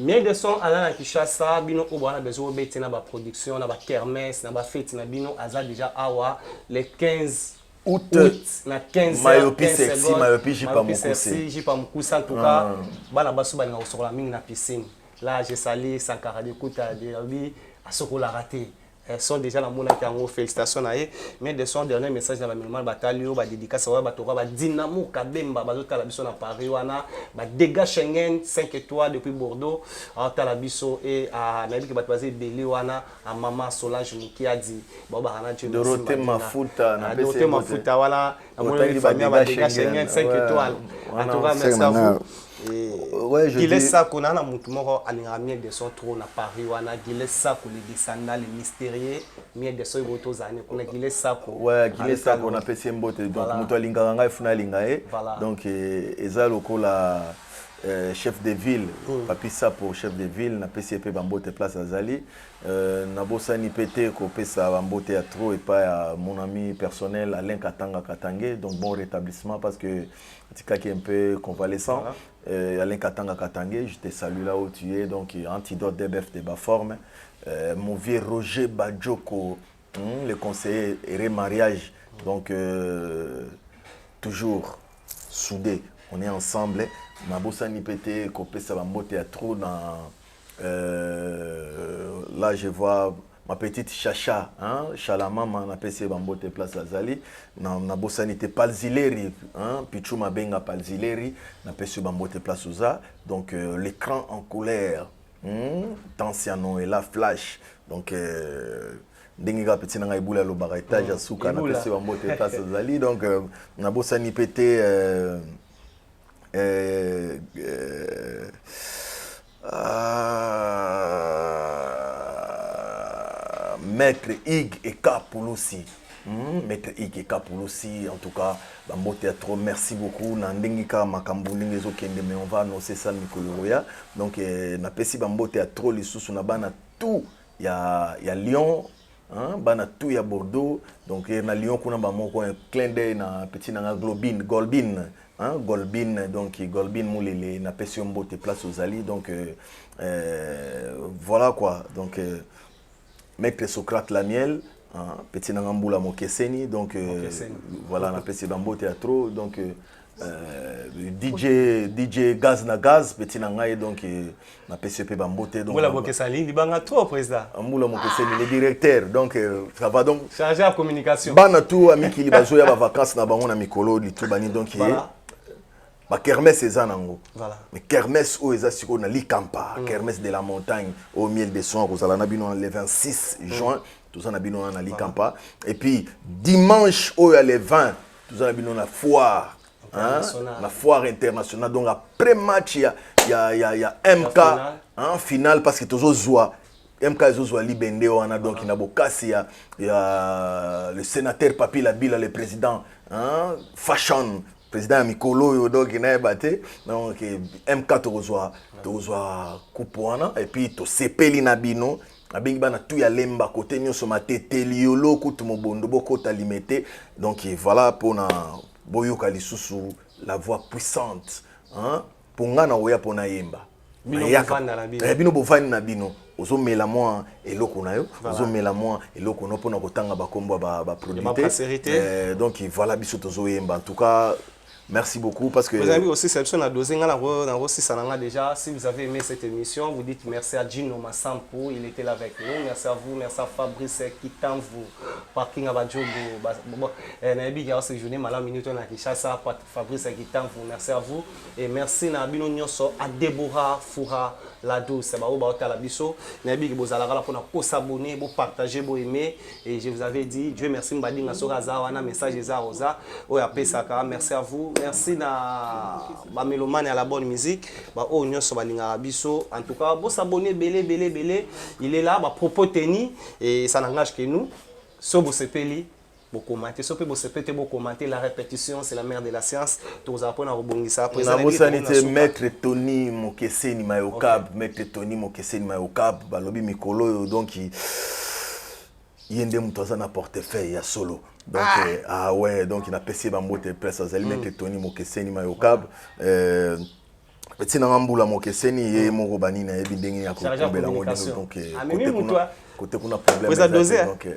Mais de son ala na Kinshasa bino o bana besoin beti na ba production na ba kermesse na ba fête na bino aza déjà awa le 15 août na 15
Mayopi sexy Mayopi
jipa mukusa en tout cas bana baso ba nga osokola mingi na piscine. Là j'ai salé Sankara de Kouta de Abi asokola raté. Elles sont déjà dans mon accord, félicitations à eux. Mais de son dernier message dans la mémoire bataille, ba dédicace à Batora, ba Dynamo Kabemba, ba zota la biso na Paris wana, ba dégâts Schengen 5 étoiles depuis Bordeaux, à Talabiso et à Nabi qui ba basé Belé wana, à Maman Solange Mukiadi, ba ba hana Dieu.
Dorothée Mafuta,
na Dorothée Mafuta voilà, à mon famille ba dégâts Schengen 5 étoiles. En tout cas merci à vous.
Ouais, je dis
ça qu'on a na mutumoro alingamie de son trop na Paris wana gile ça pour les descendants les mystérieux mie de so boto zane qu'on a gile ça pour
ouais gile ça qu'on appelle Sembote donc muto alinganga ifuna lingae donc eza lokola chef de ville papi ça pour chef de ville na PCP bambote place azali na bosani pété ko pesa bambote à trop et pas à mon ami personnel Alain Katanga Katangé donc bon rétablissement parce que Tika qui est un peu convalescent Alain Katanga Katangé je te salue là où tu es donc antidote DBF de Baforme mon vieux Roger Badjoko le conseiller et mariage donc toujours soudé on est ensemble. Nabosani pété, copé ça va monter à trop dans. Là, je vois ma petite Chacha, hein, Chalamama, on appelle ça Bambote Place Azali. Nabosani te Palzileri, hein, Pichou Mabenga Palzileri, on appelle ça Bambote Place Oza. Donc, l'écran en couleur, Tensiano et la flash. Donc, Dengiga petit nanga ibula lo baraita jasuka na pesi wa mbote place Azali. Donc, Nabosani pété. Maître Ig et Kapouloussi. Maître Ig et Kapouloussi, en tout cas, Bambo Théâtre, merci beaucoup. Nandengika Makambu Ningezo Kende, mais on va annoncer ça Mikoloya. Donc, na pesi Bambo Théâtre, les sous na bana tout. Il y a Lyon, bana tout, il y a Bordeaux. Donc, na Lyon, kuna bamoko un clin d'œil na petit nanga Golbin. Golbin, donc Golbin Moulele, na pesi Mbote Place aux Ali. Donc, voilà quoi. Donc, Maître Socrate Lamiel, petit Nangamboula Mokeseni, donc voilà, on appelle ça Bambo Théâtre, donc DJ Gaz na Gaz, petit Nangaye, donc on appelle ça Bambo Théâtre.
Mboula Mokesani, il banga trop, président.
Mboula Mokeseni, le directeur, donc ça va donc.
Chargé à communication.
Bana tout, ami qui va jouer à vacances, na bango na mikolo, li tout bani, donc
voilà.
Ba kermesse eza nango.
Voilà.
Mais kermesse o eza siko na Likampa, kermesse de la montagne au miel des soins aux Alanabino le 26 juin, tout ça nabino na Likampa. Et puis dimanche o ya le 20, tout ça nabino na foire, la foire internationale. Donc après match il y a MK finale parce que tozo zoa MK zoa libende wana donc na bokasi il y a le sénateur Papi Labila le président fashion président Mikolo donc il n'a battu donc M4 tozwa coupoana et puis to sepeli na bino abingi bana tout ya lemba côté nyoso matete liolo kutu mobondo boko talimete donc voilà pour na boyoka lisusu la voix puissante ponga na oya pona yemba bino bovani na bino ozomela mwa eloko na yo ozomela mwa eloko no pona kotanga bakombo ba producteur donc voilà biso tozoyemba en tout cas. Merci beaucoup parce que...
Vous avez aussi cette personne à doser déjà. Si vous avez aimé cette émission, vous dites merci à Gino Massampo, il était là avec nous. Merci à vous, merci à Fabrice Kitanvu, Parking Abadjogo. Nabi qui a aussi journée malam minute on a Kishasa, Fabrice Kitanvu. Merci à vous et merci Nabino Nyoso à Deborah Foura la douce. C'est ba la biso. Nabi qui vous a la pour s'abonner, pour partager, pour aimer et je vous avais dit Dieu merci mbadi na soraza wana message za rosa. Oya pesaka merci à vous. Merci na ba mélomane à la bonne musique. Ba o nyonso balinga biso. En tout cas, bon s'abonner belé. Il est là, ba propos teni et ça n'engage que nous. So bo sepeli, bo commenter, so pe bo sepete bo commenter la répétition, c'est la mère de la science. Tous apprendre à rebongisa.
Président sanité maître Tony Mokeseni Mayokab, maître Tony Mokeseni Mayokab, ba lobi mikolo donc yende mutoza na portefeuille ya solo. Donc ouais, donc il a passé Bambote Place Azali maître Tony Mokeseni Mayokab petit Nangamboula Mokeseni et moko bani na ebindengi ya kokombela ngo donc côté kuna problème
vous a dosé donc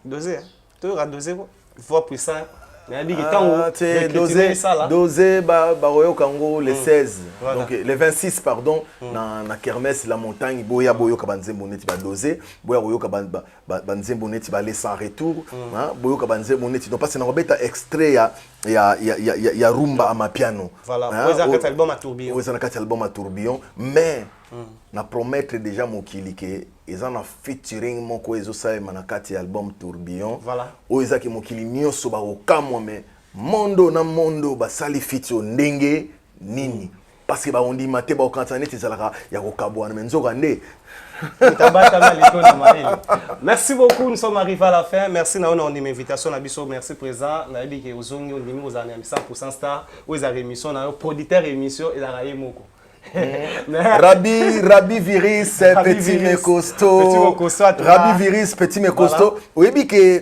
dosé tu as dosé voix puissant
dosé baroyo kango le 16 donc le 26 pardon na kermesse la montagne boya kabanzembo neti ba dosé boya royo kabanzembo neti ba laisser en retour boya kabanzembo neti donc parce que na robeta extrait ya rumba à ma piano
voilà vous avez album à tourbillon
vous avez album à tourbillon mais na promettre déjà mokili ke ezana featuring moko ezosala manakati album tourbillon
voilà
o ezaki mokili nyonso ba okamwa mais mondo na mondo basali feature ndenge nini parce que ba ondi mate ba okantane tezalaka ya kokabwana menzoka nde
merci beaucoup, nous sommes arrivés à la fin. Merci na on une invitation na biso, merci présent. Na dit que ozongi on dimi aux années 100% star, ou les émissions na producteur émission et la raye moko.
Rabi Viris, petit mais costaud. Rabi Viris, petit mais costaud. Oui, que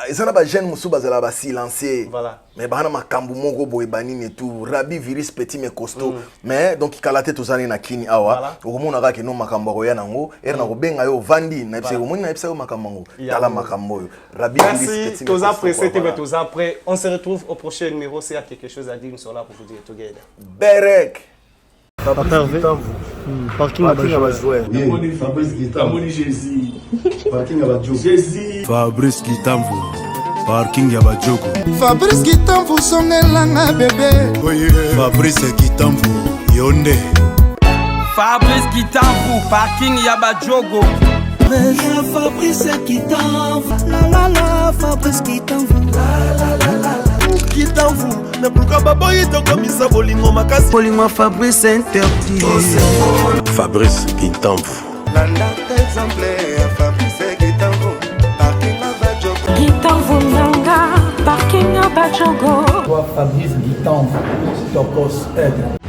ezana ba jeune musu bazala ba silencier.
Voilà.
Mais bana makambu moko boye banini et tout. Rabi virus petit mais costaud. Mais donc kalate tozani na kini awa. Okomona ka kino makambo ko ya nango. Er na ko benga yo vandi na epse ko moni na epse yo makambo. Tala makambo yo. Rabi virus petit.
Merci. Tous après c'était mais tous après. On se retrouve au prochain numéro. S'il y a quelque chose à dire, nous sommes là pour vous dire together.
Berek.
Parking à jouer. Fabrice Guitambo. Jésus. Parking à jouer. Jésus.
Fabrice Guitambo. Parking ya Badjogo.
Fabrice Guitambo songelanga bébé.
Fabrice Guitambo. Yonde.
Fabrice Guitambo. Parking ya Badjogo.
Fabrice Guitambo. La la Fabrice Guitambo.
Guitambo. Na pourquoi baboyi tokomisa bolingo makasi.
Bolingo Fabrice interdit.
Fabrice Guitambo.
Landa exemplaire Fabrice Guitambo. Parking à Badjogo.
Guitambo Nanga, Parking à Badjogo.
Toi, Fabrice Guitambo, Tokos Aide.